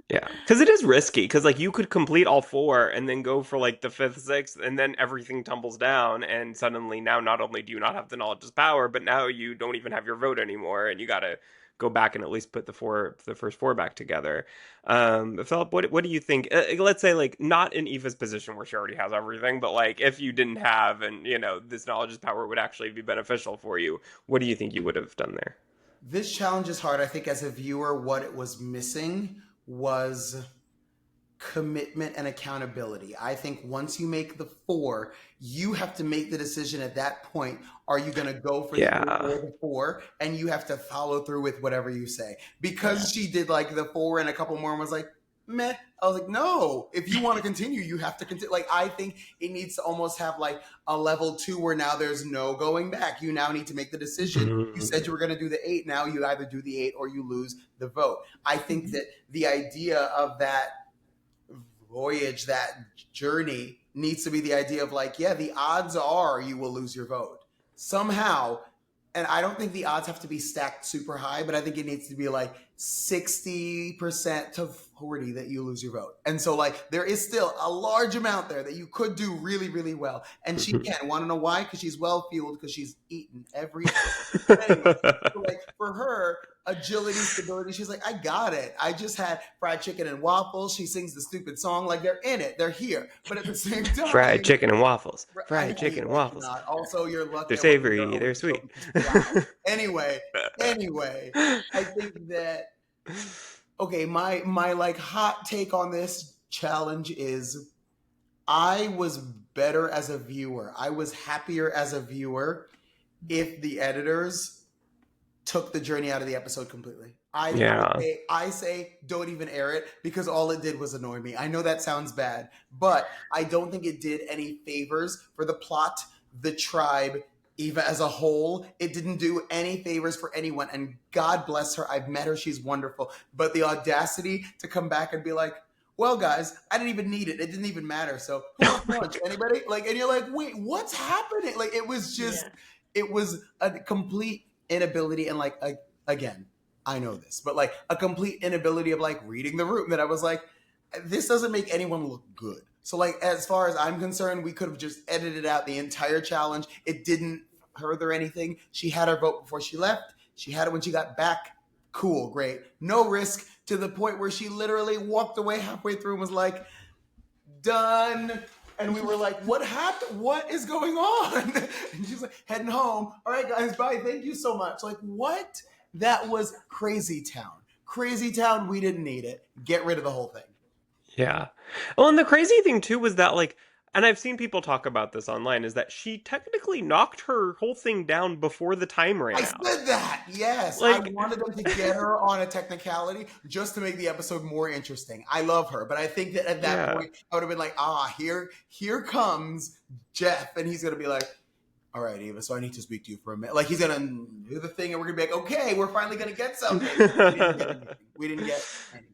Yeah, because it is risky. Because, like, you could complete all 4 and then go for, like, the fifth, sixth, and then everything tumbles down, and suddenly now not only do you not have the knowledge of power, but now you don't even have your vote anymore, and you got to go back and at least put the first 4 back together. Philip, what do you think? Let's say, like, not in Eva's position where she already has everything, but, like, if you didn't have, and this knowledge of power would actually be beneficial for you, what do you think you would have done there? This challenge is hard. I think as a viewer, what it was missing was commitment and accountability. I think once you make the 4, you have to make the decision at that point. Are you going to go for the 8 Yeah. or the 4? And you have to follow through with whatever you say. Because Yeah. she did like the 4 and a couple more and was like, meh. I was like, no, if you want to continue, you have to continue. Like, I think it needs to almost have like a level 2 where now there's no going back. You now need to make the decision. You said you were going to do the 8. Now you either do the 8 or you lose the vote. I think that the idea of that voyage, that journey needs to be the idea of like, yeah, the odds are you will lose your vote somehow. And I don't think the odds have to be stacked super high, but I think it needs to be like 60% to 40 that you lose your vote. And so like there is still a large amount there that you could do really, really well. And she can. Want to know why? Because she's well fueled, because she's eaten every anyway. So like for her, agility, stability, she's like, I got it. I just had fried chicken and waffles. She sings the stupid song, like they're in it, they're here. But at the same Fried time, chicken and waffles. I Fried chicken hate and that waffles. not. Also, you're lucky They're I wasn't your savory, only they're show sweet. because, wow. Anyway, I think that okay, my like hot take on this challenge is I was better as a viewer. I was happier as a viewer if the editors took the journey out of the episode completely. Yeah. I say don't even air it because all it did was annoy me. I know that sounds bad, but I don't think it did any favors for the plot, the tribe, Eva as a whole. It didn't do any favors for anyone. And God bless her. I've met her. She's wonderful. But the audacity to come back and be like, well, guys, I didn't even need it. It didn't even matter. So who Oh wants my lunch? God. Anybody? Like, and you're like, wait, what's happening? Like, it was just, Yeah. it was a complete inability. And like, again, I know this, but like a complete inability of like reading the room that I was like, this doesn't make anyone look good. So like, as far as I'm concerned, we could have just edited out the entire challenge. It didn't further anything. She had her vote before she left. She had it when she got back. Cool, great. No risk, to the point where she literally walked away halfway through and was like, done. And we were like, what happened? What is going on? And she's like, heading home. All right, guys, bye. Thank you so much. Like, what? That was crazy town. Crazy town. We didn't need it. Get rid of the whole thing. Yeah. Well, and the crazy thing too was that, like, and I've seen people talk about this online, is that she technically knocked her whole thing down before the time I ran out. said that. Yes. I Like, wanted them to get her on a technicality just to make the episode more interesting. I love her, but I think that at that yeah. point, I would have been like, here comes Jeff. And he's going to be like, all right, Eva, so I need to speak to you for a minute. Like, he's going to do the thing, and we're going to be like, okay, we're finally going to get something. We didn't get anything. We didn't get anything.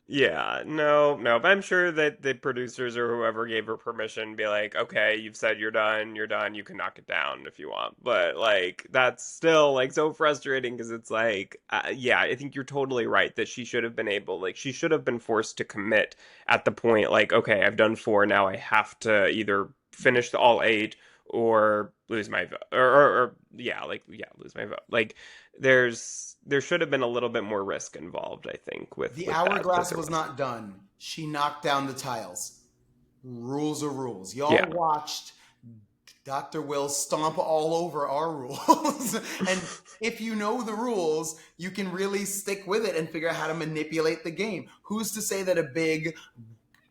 Yeah, no, no, but I'm sure that the producers or whoever gave her permission be like, okay, you've said you're done, you can knock it down if you want. But like, that's still like so frustrating because it's like, yeah, I think you're totally right that she should have been able, like, she should have been forced to commit at the point, like, okay, I've done four, now I have to either finish the all eight or lose my vote, or yeah, like, yeah, lose my vote. Like, there should have been a little bit more risk involved, I think, The with that, but hourglass there was wasn't. not done. She knocked down the tiles. Rules are rules. Y'all Yeah. watched Dr. Will stomp all over our rules. And if you know the rules, you can really stick with it and figure out how to manipulate the game. Who's to say that a big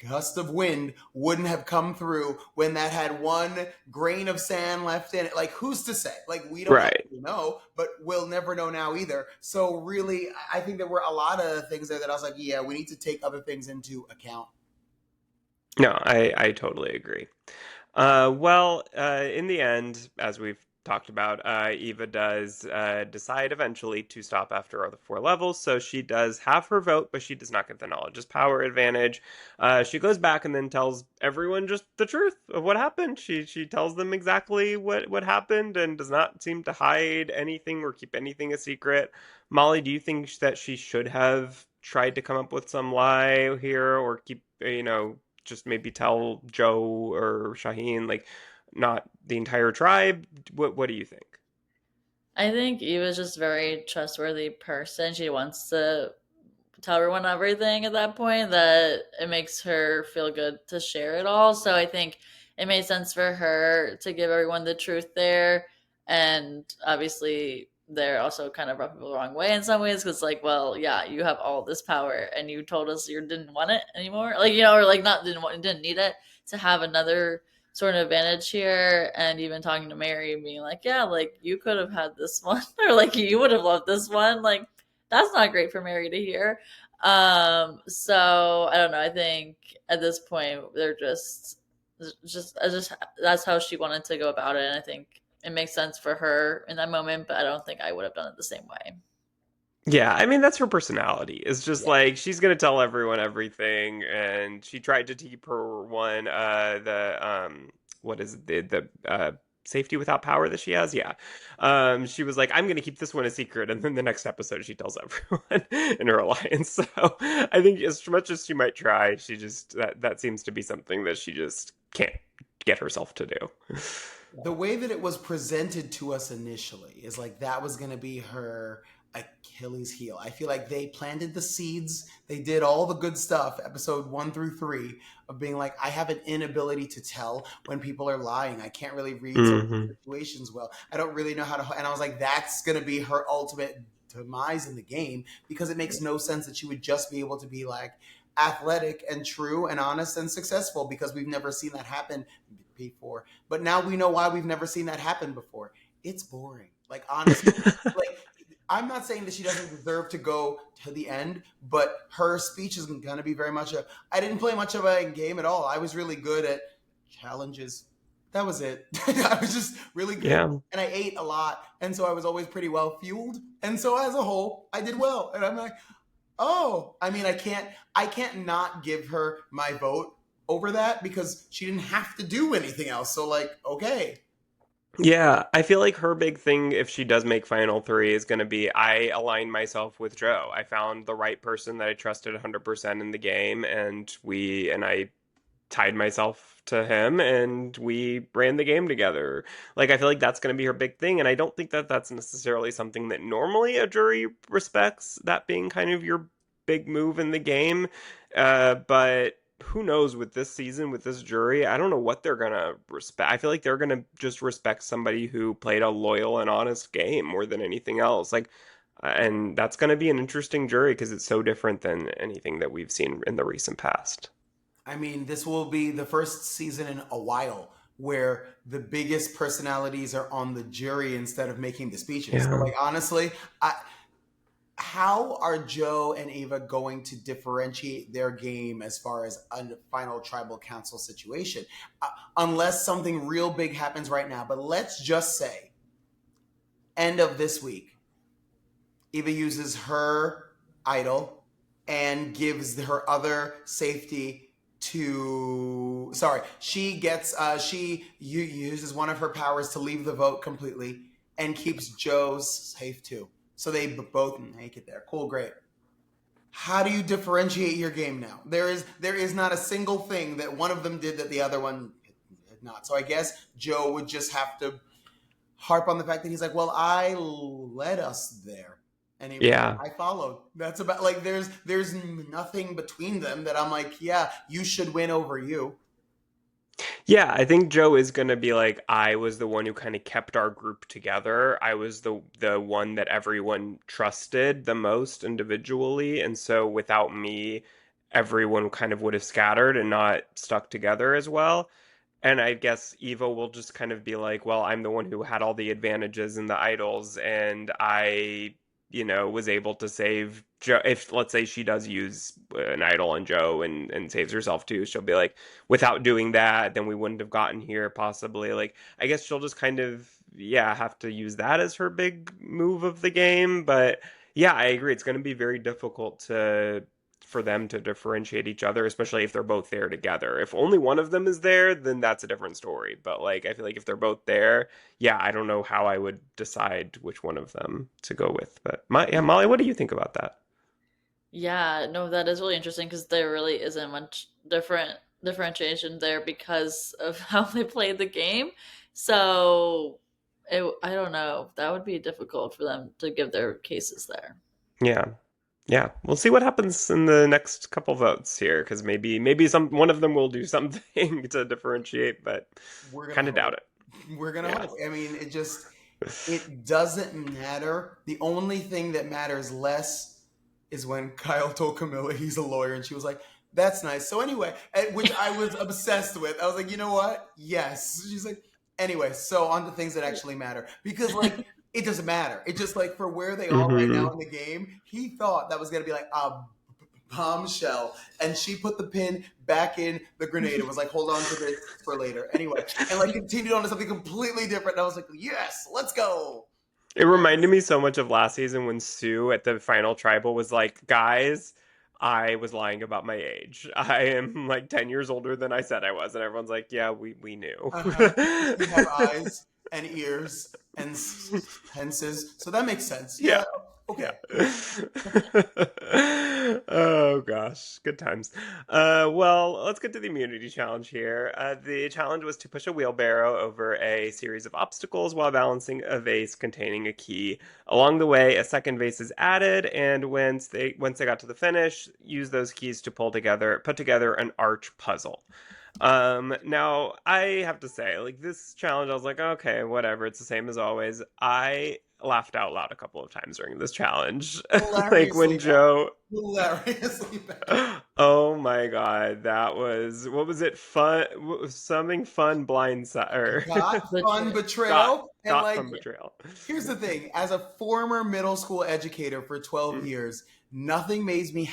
gust of wind wouldn't have come through when that had one grain of sand left in it? Like, who's to say? Like, we don't Right. actually know, but we'll never know now either. So really, I think there were a lot of things there that I was like, yeah, we need to take other things into account. No, I totally agree. In the end, as we've talked about, Eva does decide eventually to stop after all the four levels. So she does have her vote, but she does not get the knowledge as power advantage. She goes back and then tells everyone just the truth of what happened. She tells them exactly what happened and does not seem to hide anything or keep anything a secret. Molly, do you think that she should have tried to come up with some lie here or keep, just maybe tell Joe or Shaheen, like, not the entire tribe? What do you think? I think Eva's just a very trustworthy person. She wants to tell everyone everything at that point, that it makes her feel good to share it all. So I think it made sense for her to give everyone the truth there. And obviously, they're also kind of rubbing people the wrong way in some ways because, like, well, yeah, you have all this power and you told us you didn't want it anymore. Like, or like not didn't need it to have another sort of advantage here. And even talking to Mary being like, yeah, like you could have had this one or like you would have loved this one. Like, that's not great for Mary to hear. So I don't know. I think at this point they're just that's how she wanted to go about it, and I think it makes sense for her in that moment. But I don't think I would have done it the same way. Yeah, I mean that's her personality. It's just Yeah. like she's gonna tell everyone everything, and she tried to keep her one the what is it, the safety without power that she has. Yeah, she was like, I'm gonna keep this one a secret, and then the next episode she tells everyone in her alliance. So I think as much as she might try, she just that seems to be something that she just can't get herself to do. The way that it was presented to us initially is like that was going to be her Achilles heel. I feel like they planted the seeds. They did all the good stuff, episode 1 through 3, of being like, I have an inability to tell when people are lying. I can't really read certain Hmm. situations well. I don't really know how to. And I was like, that's going to be her ultimate demise in the game because it makes no sense that she would just be able to be like athletic and true and honest and successful because we've never seen that happen before. But now we know why we've never seen that happen before. It's boring. Like, honestly, like, I'm not saying that she doesn't deserve to go to the end, but her speech is going to be very much I didn't play much of a game at all. I was really good at challenges. That was it. I was just really good. Yeah. And I ate a lot. And so I was always pretty well fueled. And so as a whole, I did well. And I'm like, oh, I mean, I can't not give her my vote over that because she didn't have to do anything else. So like, okay. Yeah, I feel like her big thing, if she does make Final Three, is going to be I aligned myself with Joe. I found the right person that I trusted 100% in the game, and I tied myself to him, and we ran the game together. Like, I feel like that's going to be her big thing, and I don't think that that's necessarily something that normally a jury respects, that being kind of your big move in the game. But who knows with this season, with this jury, I don't know what they're gonna respect. I feel like they're gonna just respect somebody who played a loyal and honest game more than anything else. Like, and that's gonna be an interesting jury because it's so different than anything that we've seen in the recent past. I mean, this will be the first season in a while where the biggest personalities are on the jury instead of making the speeches. So Yeah. like honestly, I how are Joe and Ava going to differentiate their game as far as a final tribal council situation? Unless something real big happens right now. But let's just say, end of this week, Eva uses her idol and gives her other safety to. Sorry, she gets. She uses one of her powers to leave the vote completely and keeps Joe's safe too. So they both make it there. Cool, great. How do you differentiate your game now? There is not a single thing that one of them did that the other one did not. So I guess Joe would just have to harp on the fact that he's like, well, I led us there, and he was like, Yeah. I followed. That's about like there's nothing between them that I'm like, yeah, you should win over you. Yeah, I think Joe is gonna be like, I was the one who kind of kept our group together. I was the one that everyone trusted the most individually, and so without me, everyone kind of would have scattered and not stuck together as well. And I guess Eva will just kind of be like, well, I'm the one who had all the advantages in the idols, and I was able to save Joe. If, let's say, she does use an idol on Joe and saves herself too, she'll be like, without doing that, then we wouldn't have gotten here, possibly. Like, I guess she'll just kind of, yeah, have to use that as her big move of the game. But yeah, I agree. It's going to be very difficult to for them to differentiate each other, especially if they're both there together. If only one of them is there, then that's a different story. But like, I feel like if they're both there, yeah, I don't know how I would decide which one of them to go with. But yeah, Molly, what do you think about that? Yeah, no, that is really interesting because there really isn't much differentiation there because of how they played the game. So I don't know. That would be difficult for them to give their cases there. Yeah. Yeah, we'll see what happens in the next couple votes here, because maybe some one of them will do something to differentiate, but We're gonna kind of doubt hope. it. We're gonna Yeah. hope. I mean, it doesn't matter. The only thing that matters less is when Kyle told Camilla he's a lawyer, and she was like, "That's nice." So anyway, which I was obsessed with. I was like, you know what? Yes. She's like, anyway. So on to things that actually matter, because like it doesn't matter. It just like for where they are right now Hmm. in the game, he thought that was gonna be like a bombshell, and she put the pin back in the grenade. It was like, hold on to this for later. Anyway, and like continued on to something completely different. And I was like, yes, let's go. It reminded Yes. me so much of last season when Sue at the final tribal was like, "Guys, I was lying about my age. I am like 10 years older than I said I was." And everyone's like, "Yeah, we knew." Because you have eyes and ears and senses, so that makes sense. Yeah. Yeah. Yeah. Okay. Cool. Oh gosh, good times. Well, let's get to the immunity challenge here. The challenge was to push a wheelbarrow over a series of obstacles while balancing a vase containing a key. Along the way, a second vase is added, and once they got to the finish, use those keys to put together an arch puzzle. Now I have to say, like this challenge, I was like, okay, whatever, it's the same as always. I laughed out loud a couple of times during this challenge. Like when Hilariously bad. Joe, Hilariously bad. oh my God, that was, what was it? Something fun blindside, or Got But fun got, betrayal, and got like from betrayal. here's the thing: as a former middle school educator for 12 Mm. years, nothing made me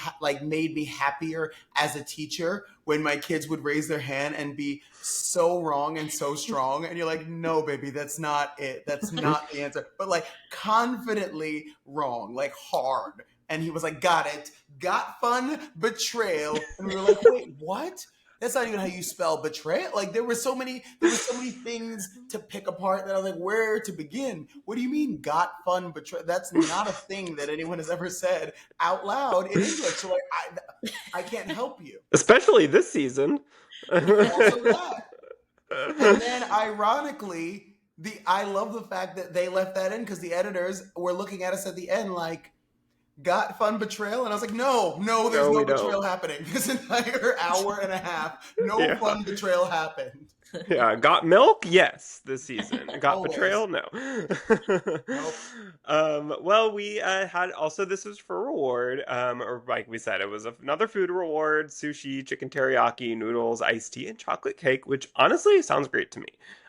happier as a teacher when my kids would raise their hand and be so wrong and so strong, and you're like, "No, baby, that's not it. That's not the answer." But like confidently wrong, like hard. And he was like, "Got it. Got fun betrayal." And we were like, "Wait, what?" That's not even how you spell betrayal. Like there were so many things to pick apart that I was like, where to begin? What do you mean got fun betrayal? That's not a thing that anyone has ever said out loud in English. So like I can't help you. Especially this season. Also that. And then ironically, the I love the fact that they left that in because the editors were looking at us at the end like got fun betrayal, and I was like, no, no, there's No, no we don't. betrayal happening. This entire hour and a half, no Yeah. fun betrayal happened. Yeah, got milk? Yes, this season. Got Always. betrayal? No. Nope. Well, we had also, this was for reward, or like we said, it was another food reward: sushi, chicken teriyaki, noodles, iced tea, and chocolate cake, which honestly sounds great to me.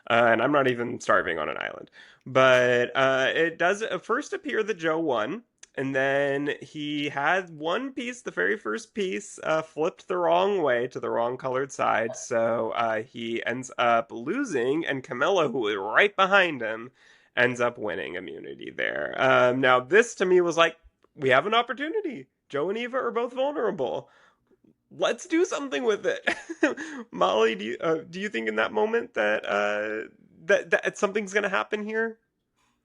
And I'm not even starving on an island. But it does first appear that Joe won. and then he had one piece, the very first piece, flipped the wrong way to the wrong colored side. So he ends up losing, and Camilla, who was right behind him, ends up winning immunity there. Now, this to me was like, we have an opportunity. Joe and Eva are both vulnerable. Let's do something with it. Molly, do you think in that moment that that something's gonna happen here?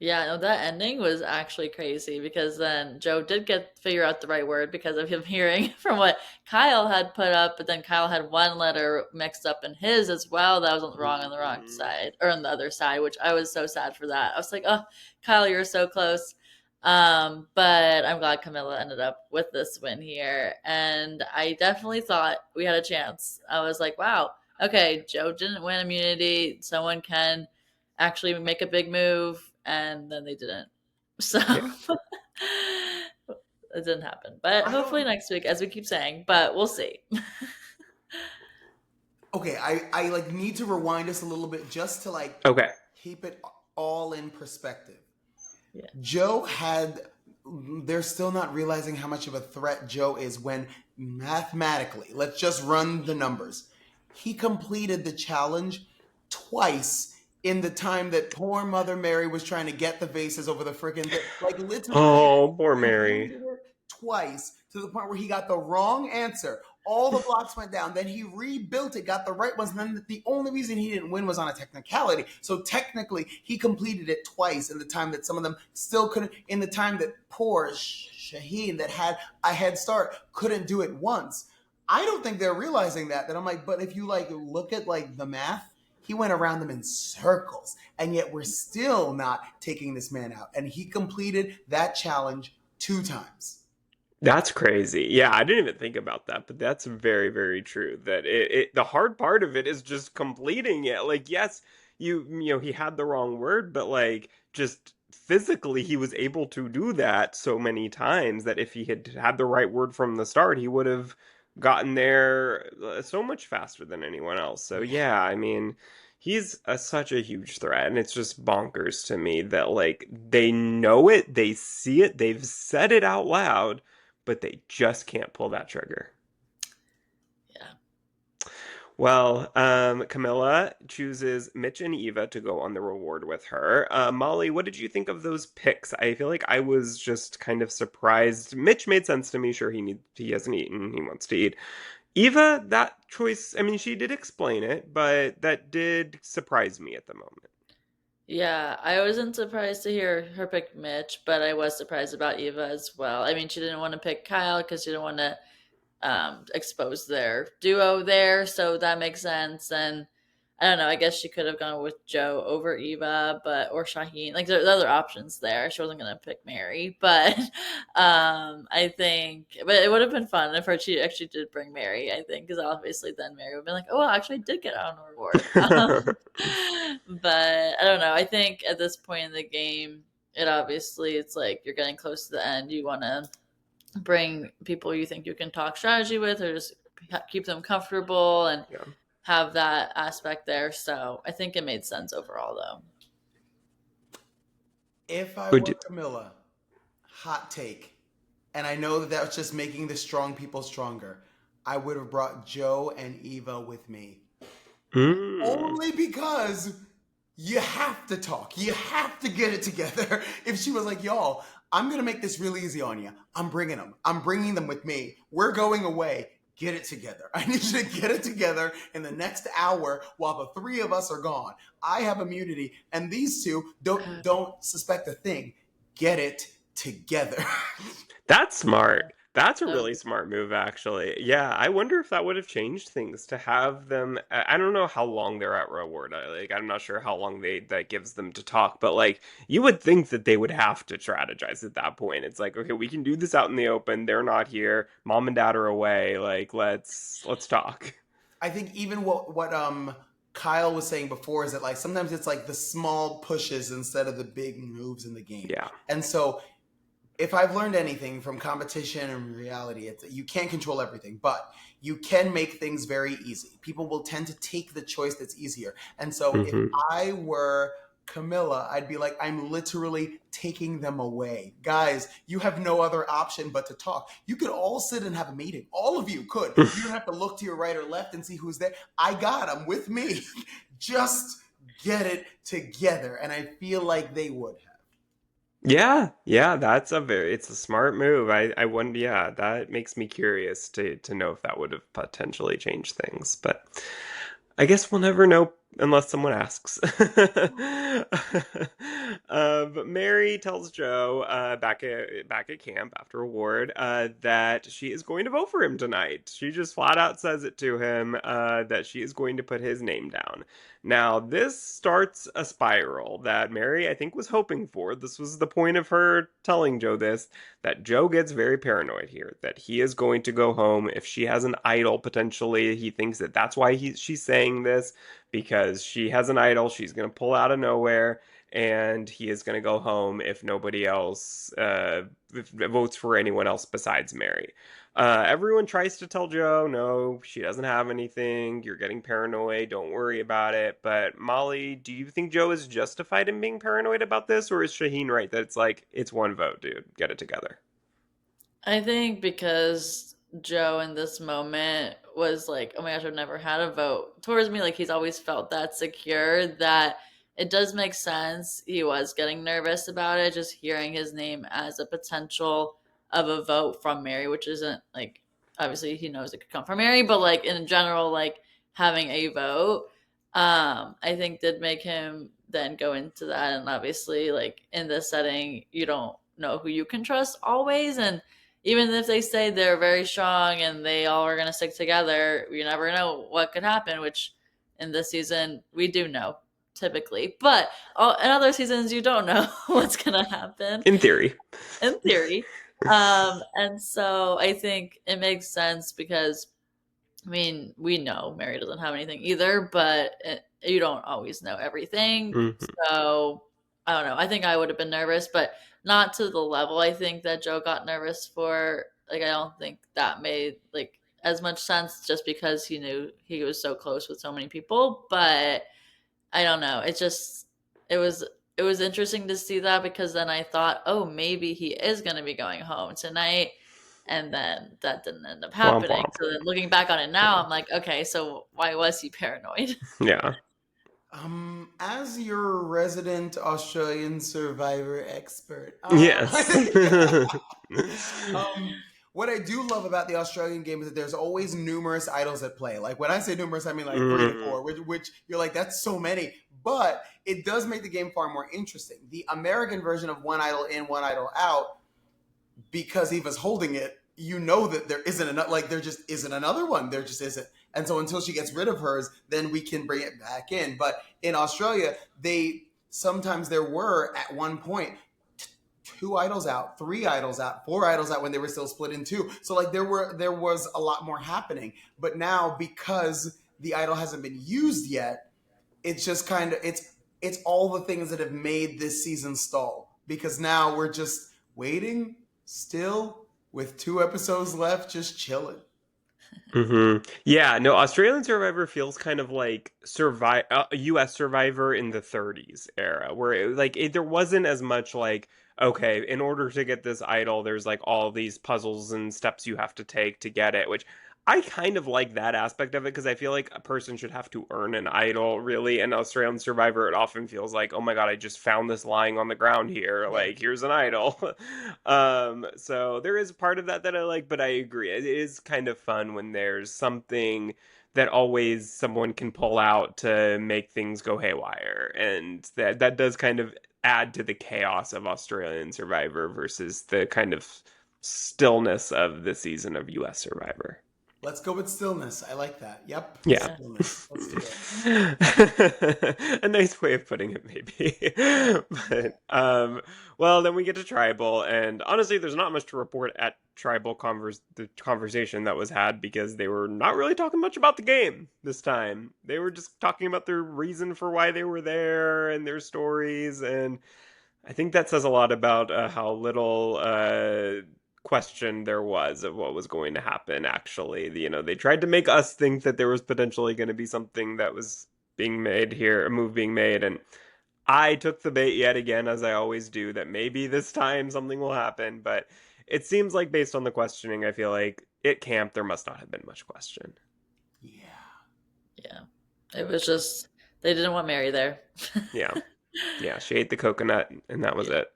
Yeah, no, that ending was actually crazy because then Joe did get figure out the right word because of him hearing from what Kyle had put up, but then Kyle had one letter mixed up in his as well that was on the wrong Mm. side or on the other side, which I was so sad for that. I was like, oh, Kyle, you're so close. But I'm glad Camilla ended up with this win here, and I definitely thought we had a chance. I was like, wow, okay, Joe didn't win immunity. Someone can actually make a big move, and then they didn't. So Yeah. it didn't happen. But I hopefully don't. next week, as we keep saying, but we'll see. Okay, I like need to rewind us a little bit just to like Okay. keep it all in perspective. Yeah. Joe had, they're still not realizing how much of a threat Joe is when mathematically, let's just run the numbers. He completed the challenge twice in the time that poor Mother Mary was trying to get the vases over the freaking thing. Like literally, Oh, poor he Mary. completed it twice to the point where he got the wrong answer. All the blocks went down. Then he rebuilt it, got the right ones. And then the only reason he didn't win was on a technicality. So technically, he completed it twice in the time that some of them still couldn't. In the time that poor Shaheen, that had a head start, couldn't do it once. I don't think they're realizing that. That I'm like, but if you like look at like the math, he went around them in circles, and yet we're still not taking this man out. And he completed that challenge two times. That's crazy. Yeah, I didn't even think about that, but that's very, very true. That the hard part of it is just completing it. Like, yes, he had the wrong word, but like just physically he was able to do that so many times that if he had had the right word from the start, he would have gotten there so much faster than anyone else. So Yeah. yeah, I mean, he's such a huge threat, and it's just bonkers to me that like they know it, they see it, they've said it out loud, but they just can't pull that trigger. Yeah. Well, Camilla chooses Mitch and Eva to go on the reward with her. Molly, what did you think of those picks? I feel like I was just kind of surprised. Mitch made sense to me. Sure, he hasn't eaten. He wants to eat. Eva, that choice. I mean, she did explain it, but that did surprise me at the moment. Yeah, I wasn't surprised to hear her pick Mitch, but I was surprised about Eva as well. I mean, she didn't want to pick Kyle because she didn't want to expose their duo there, so that makes sense. And I don't know, I guess she could have gone with Joe over Eva, but or Shaheen. Like there's other options there. She wasn't gonna pick Mary, but I think, but it would have been fun if she actually did bring Mary. I think because obviously then Mary would be like, oh, well, actually, I did get out on a reward. But I don't know. I think at this point in the game, it's like you're getting close to the end. You want to bring people you think you can talk strategy with or just keep them comfortable and Yeah. have that aspect there. So I think it made sense overall, though. If I Would were you? Camilla, hot take, and I know that was just making the strong people stronger, I would have brought Joe and Eva with me. Mm. Only because you have to talk. You have to get it together. If she was like, y'all, I'm going to make this real easy on you. I'm bringing them. I'm bringing them with me. We're going away. Get it together. I need you to get it together in the next hour while the three of us are gone. I have immunity, and these two don't suspect a thing. Get it together. That's smart. That's a That really smart move, actually. Yeah, I wonder if that would have changed things to have them. I don't know how long they're at reward. I'm not sure how long that gives them to talk, but like, you would think that they would have to strategize at that point. It's like, okay, we can do this out in the open. They're not here. Mom and dad are away. Like, let's talk. I think even what Kyle was saying before is that like sometimes it's like the small pushes instead of the big moves in the game. Yeah. And so if I've learned anything from competition and reality, it's you can't control everything, but you can make things very easy. People will tend to take the choice that's easier. And so if Hmm. I were Camilla, I'd be like, I'm literally taking them away. Guys, you have no other option but to talk. You could all sit and have a meeting. All of you could. You don't have to look to your right or left and see who's there. I got them with me. Just get it together. And I feel like they would have. Yeah, yeah, it's a smart move. I wonder, yeah, that makes me curious to know if that would have potentially changed things. But I guess we'll never know unless someone asks. But Mary tells Joe back at camp after award that she is going to vote for him tonight. She just flat out says it to him that she is going to put his name down. Now, this starts a spiral that Mary, I think, was hoping for. This was the point of her telling Joe this, that Joe gets very paranoid here, that he is going to go home. If she has an idol, potentially, he thinks that that's why she's saying this, because she has an idol, she's going to pull out of nowhere, and he is going to go home if nobody else votes for anyone else besides Mary. Everyone tries to tell Joe, no, she doesn't have anything. You're getting paranoid. Don't worry about it. But Molly, do you think Joe is justified in being paranoid about this? Or is Shaheen right that it's like, it's one vote, dude? Get it together. I think because Joe in this moment was like, oh my gosh, I've never had a vote towards me. Like he's always felt that secure that it does make sense. He was getting nervous about it, just hearing his name as a potential of a vote from Mary, which isn't like obviously he knows it could come from Mary, but like in general, like having a vote, I think did make him then go into that. And obviously, like in this setting, you don't know who you can trust always. And even if they say they're very strong and they all are going to stick together, you never know what could happen, which in this season we do know typically. But in other seasons, you don't know what's going to happen In theory. in theory. And so I think it makes sense because, I mean, we know Mary doesn't have anything either, but you don't always know everything. Mhm. So I don't know. I think I would have been nervous, but not to the level I think that Joe got nervous for. Like, I don't think that made like as much sense just because he knew he was so close with so many people. But I don't know. It was it was interesting to see that because then I thought, oh, maybe he is going to be going home tonight, and then that didn't end up Womp happening. womp. So then looking back on it now, I'm like, okay, so why was he paranoid? Yeah. As your resident Australian Survivor expert, Yes. what I do love about the Australian game is that there's always numerous idols at play. Like when I say numerous, I mean like three to Mm. four, which you're like, that's so many. But it does make the game far more interesting. The American version of one idol in, one idol out, because Eva's holding it, you know that there isn't enough. Like there just isn't another one. There just isn't. And so until she gets rid of hers, then we can bring it back in. But in Australia, there were at one point two idols out, three idols out, four idols out when they were still split in two. So like there was a lot more happening. But now because the idol hasn't been used yet, it's just kind of it's all the things that have made this season stall. Because now we're just waiting still with 2 episodes left, just chilling. Yeah, no, Australian Survivor feels kind of like US Survivor in the 30s era, where there wasn't as much like, okay, in order to get this idol, there's like all these puzzles and steps you have to take to get it, which I kind of like that aspect of it because I feel like a person should have to earn an idol, really. In Australian Survivor, it often feels like, oh my God, I just found this lying on the ground here. Right. Like, here's an idol. So there is part of that I like, but I agree. It is kind of fun when there's something that always someone can pull out to make things go haywire. And that does kind of add to the chaos of Australian Survivor versus the kind of stillness of the season of US Survivor. Let's go with stillness. I like that. Yep. Yeah. Yeah. Stillness. Let's do it. A nice way of putting it, maybe. But well, then we get to tribal, and honestly, there's not much to report at tribal the conversation that was had because they were not really talking much about the game this time. They were just talking about their reason for why they were there and their stories, and I think that says a lot about how little question there was of what was going to happen. Actually, they tried to make us think that there was potentially going to be something that was being made here, a move being made, and I took the bait yet again, as I always do, that maybe this time something will happen, but it seems like based on the questioning, I feel like at camp there must not have been much question. Yeah. Yeah. It was just they didn't want Mary there. Yeah. Yeah, she ate the coconut and that was Yeah. it.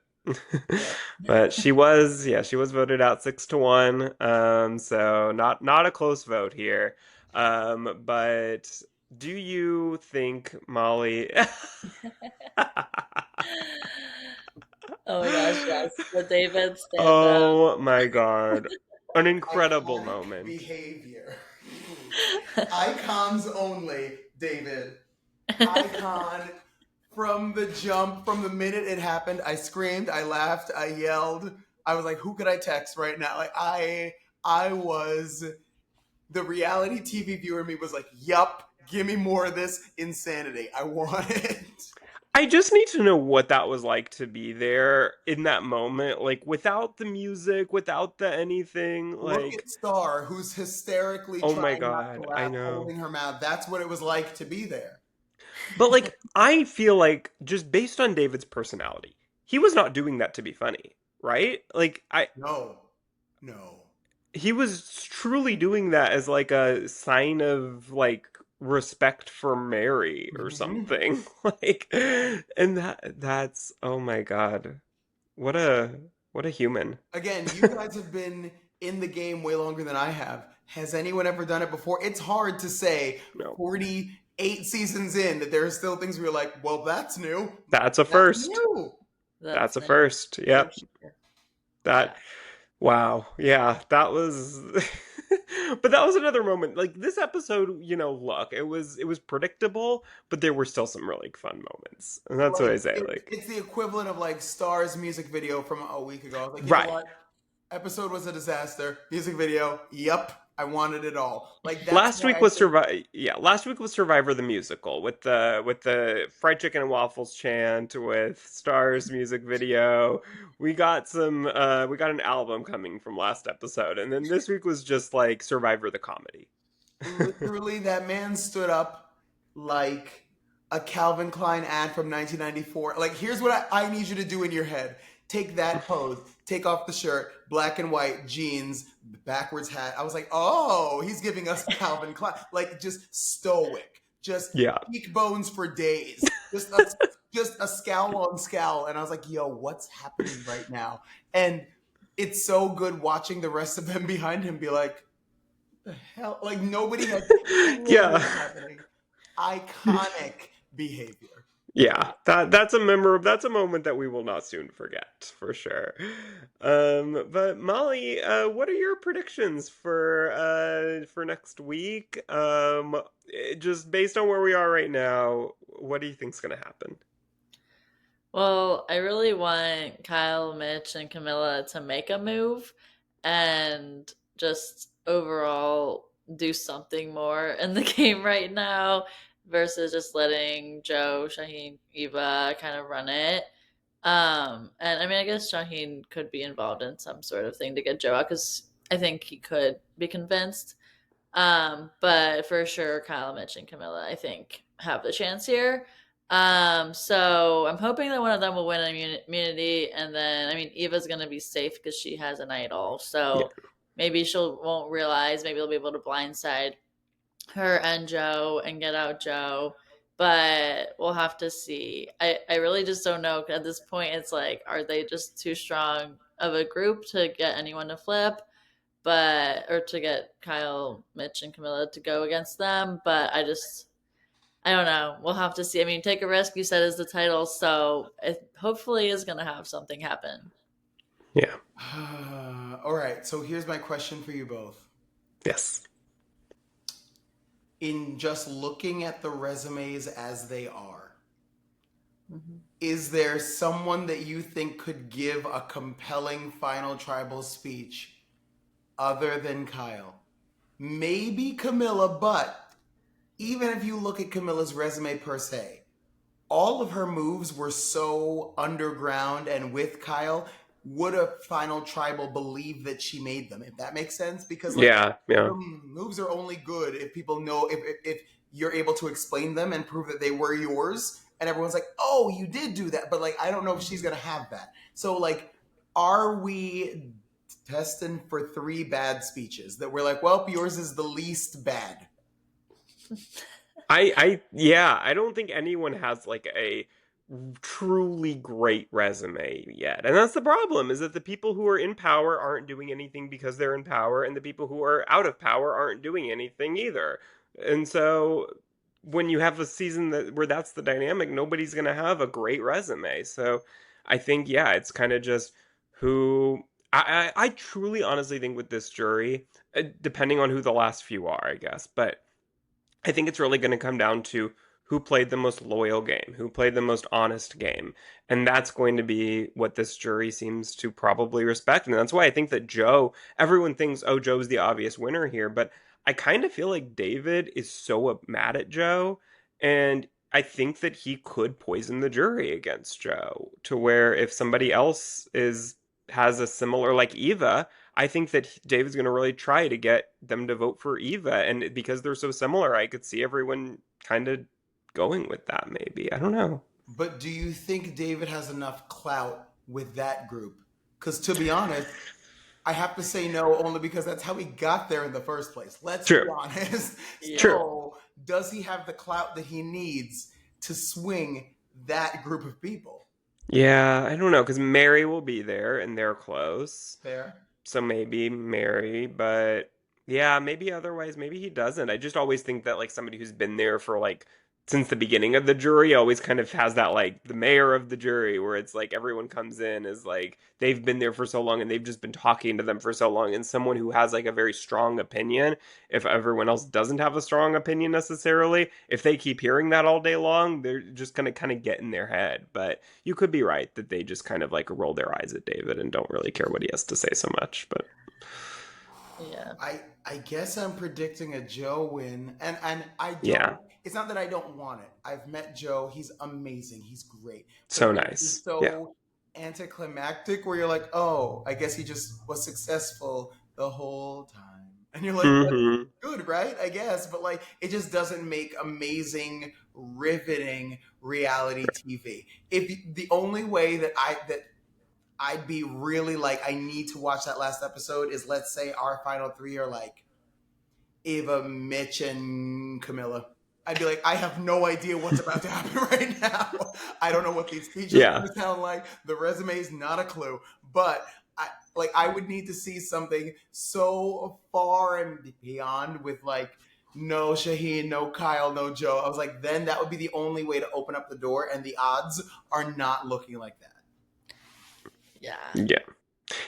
Yeah. But she was voted out 6-1. So not a close vote here. But do you think Molly Oh my gosh, yes. The David stand up. Oh my God. An incredible Iconic moment. behavior. Icons only, David. Icon from the jump, from the minute it happened. I screamed, I laughed, I yelled. I was like, who could I text right now? Like I was the reality TV viewer in me was like, yup, give me more of this insanity. I want it. I just need to know what that was like to be there in that moment, like without the music, without the anything, Look like, at Star, who's hysterically oh my trying not to God, I laugh, know. holding her mouth. That's what it was like to be there. But like, I feel like just based on David's personality, he was not doing that to be funny, right? Like, No, no. he was truly doing that as like a sign of like respect for Mary or Mm-hmm. something. Like, and that's oh my God. What a what a human. Again, you guys have been in the game way longer than I have. Has anyone ever done it before? It's hard to say No. 48 seasons in that there are still things where you're like, well, that's new. That's a That's first. new. That's That's a new first. for Yep. sure. Yeah. That wow. Yeah, that was but that was another moment. Like this episode, look, it was predictable, but there were still some really fun moments. And that's what Like I say like it's the equivalent of like Star's music video from a week ago. I was like, you know right. what? Episode was a disaster. Music video, yup. I wanted it all. Like that's Last why week I was think Survivor. Yeah, last week was Survivor the musical with the fried chicken and waffles chant with Stars music video. We got an album coming from last episode, and then this week was just like Survivor the comedy. literally that man stood up like a Calvin Klein ad from 1994. Like, here's what I need you to do in your head. Take that pose, take off the shirt, black and white jeans, backwards hat. I was like, oh, he's giving us Calvin Klein. Like, just stoic, just Yeah. cheekbones for days, just a scowl on scowl. And I was like, yo, what's happening right now? And it's so good watching the rest of them behind him be like, the hell? Like nobody had any idea what Yeah. was happening. Iconic behavior. Yeah, that's a moment that we will not soon forget for sure. But Molly, what are your predictions for next week? Just based on where we are right now, what do you think's gonna happen? Well, I really want Kyle, Mitch, and Camilla to make a move and just overall do something more in the game right now versus just letting Joe, Shaheen, Eva kind of run it. And I mean, I guess Shaheen could be involved in some sort of thing to get Joe out because I think he could be convinced. But for sure, Kyle, Mitch, and Camilla, I think, have the chance here. So I'm hoping that one of them will win immunity, and then I mean Eva's gonna be safe because she has an idol, Yeah, so maybe she'll won't realize. Maybe they'll be able to blindside her and Joe and get out Joe, but we'll have to see. I really just don't know at this point. It's like, are they just too strong of a group to get anyone to flip? But or to get Kyle, Mitch, and Camilla to go against them. But I don't know. We'll have to see. I mean, take a risk. You said is the title, so it hopefully is going to have something happen. yeah, All right. So here's my question for you both. yes, In just looking at the resumes as they are, Mm-hmm. is there someone that you think could give a compelling final tribal speech other than Kyle? Maybe Camilla, but even if you look at Camilla's resume per se, all of her moves were so underground, and with Kyle, would a final tribal believe that she made them? If that makes sense, because like yeah, yeah, moves are only good if people know if you're able to explain them and prove that they were yours, and everyone's like, oh, you did do that, but like I don't know if she's gonna have that. So like, are we testing for three bad speeches that we're like, well, yours is the least bad? Yeah, I don't think anyone has like a truly great resume yet. And that's the problem, is that the people who are in power aren't doing anything because they're in power, and the people who are out of power aren't doing anything either. And so when you have a season where that's the dynamic, nobody's going to have a great resume. So I think, yeah, it's kind of just who I truly honestly think with this jury, depending on who the last few are, I guess, but I think it's really going to come down to who played the most loyal game, who played the most honest game. And that's going to be what this jury seems to probably respect. And that's why I think that Joe, everyone thinks, oh, Joe's the obvious winner here. But I kind of feel like David is so mad at Joe. And I think that he could poison the jury against Joe to where if somebody else has a similar, like Eva, I think that David's going to really try to get them to vote for Eva. And because they're so similar, I could see everyone kind of going with that, maybe. I don't know. But do you think David has enough clout with that group? Because to be honest, I have to say no only because that's how he got there in the first place. Let's be True. honest. Yeah. True. So, does he have the clout that he needs to swing that group of people? Yeah, I don't know, because Mary will be there and they're close. Fair. So maybe Mary, but yeah, maybe otherwise, maybe he doesn't. I just always think that like somebody who's been there for like since the beginning of the jury always kind of has that like the mayor of the jury where it's like everyone comes in is like they've been there for so long and they've just been talking to them for so long, and someone who has like a very strong opinion, if everyone else doesn't have a strong opinion necessarily, if they keep hearing that all day long, they're just going to kind of get in their head. But you could be right that they just kind of like roll their eyes at David and don't really care what he has to say so much. But Yeah. I guess I'm predicting a Joe win, and I yeah, don't. It's not that I don't want it. I've met Joe. He's amazing. He's great. But so it's nice. Yeah. so anticlimactic where you're like, oh, I guess he just was successful the whole time, and you're like, that's Hmm. good, right? I guess, but like, it just doesn't make amazing, riveting reality TV. If the only way that I'd be really like, I need to watch that last episode is, let's say our final three are like Ava, Mitch, and Camilla. I'd be like, I have no idea what's about to happen right now. I don't know what these speeches are Yeah. going to sound like. The resume is not a clue, but I would need to see something so far and beyond with like no Shaheen, no Kyle, no Joe. I was like, then that would be the only way to open up the door, and the odds are not looking like that. Yeah. Yeah.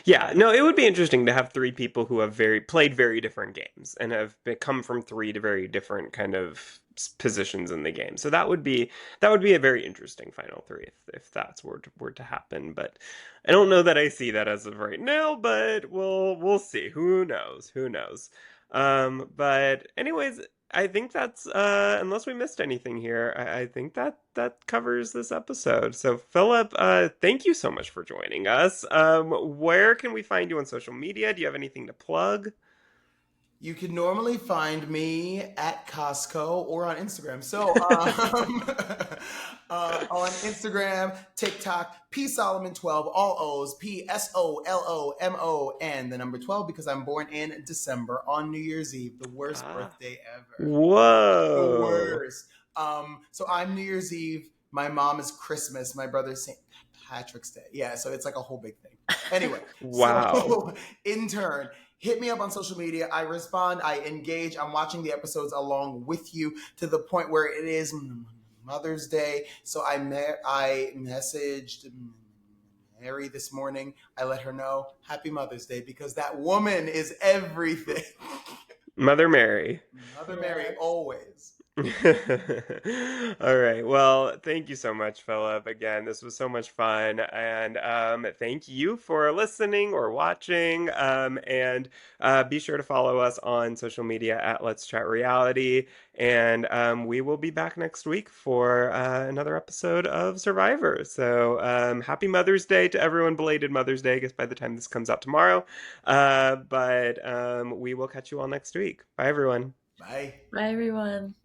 Yeah, no, it would be interesting to have three people who have very played very different games and have come from three to very different kind of positions in the game. So that would be a very interesting final three if that's were to happen. But I don't know that I see that as of right now. But we'll see. Who knows? Who knows? But anyways, I think that's unless we missed anything here, I think that that covers this episode. So Philip, thank you so much for joining us. Where can we find you on social media? Do you have anything to plug? You can normally find me at Costco or on Instagram. So on Instagram, TikTok, P Solomon 12, all O's, PSOLOMON, the number 12, because I'm born in December on New Year's Eve, the worst Ah, birthday ever. The whoa. worst. So I'm New Year's Eve. My mom is Christmas. My brother's St. Patrick's Day. Yeah, so it's like a whole big thing. Anyway, Wow. so in turn, hit me up on social media. I respond, I engage. I'm watching the episodes along with you to the point where it is Mother's Day. So I messaged Mary this morning. I let her know Happy Mother's Day because that woman is everything. Mother Mary. Mother Mary Yes. always. All right. Well, thank you so much, Philip. Again, this was so much fun. And thank you for listening or watching. And be sure to follow us on social media at Let's Chat Reality. And we will be back next week for another episode of Survivor. So happy Mother's Day to everyone. Belated Mother's Day, I guess, by the time this comes out tomorrow. But we will catch you all next week. Bye, everyone. Bye. Bye, everyone.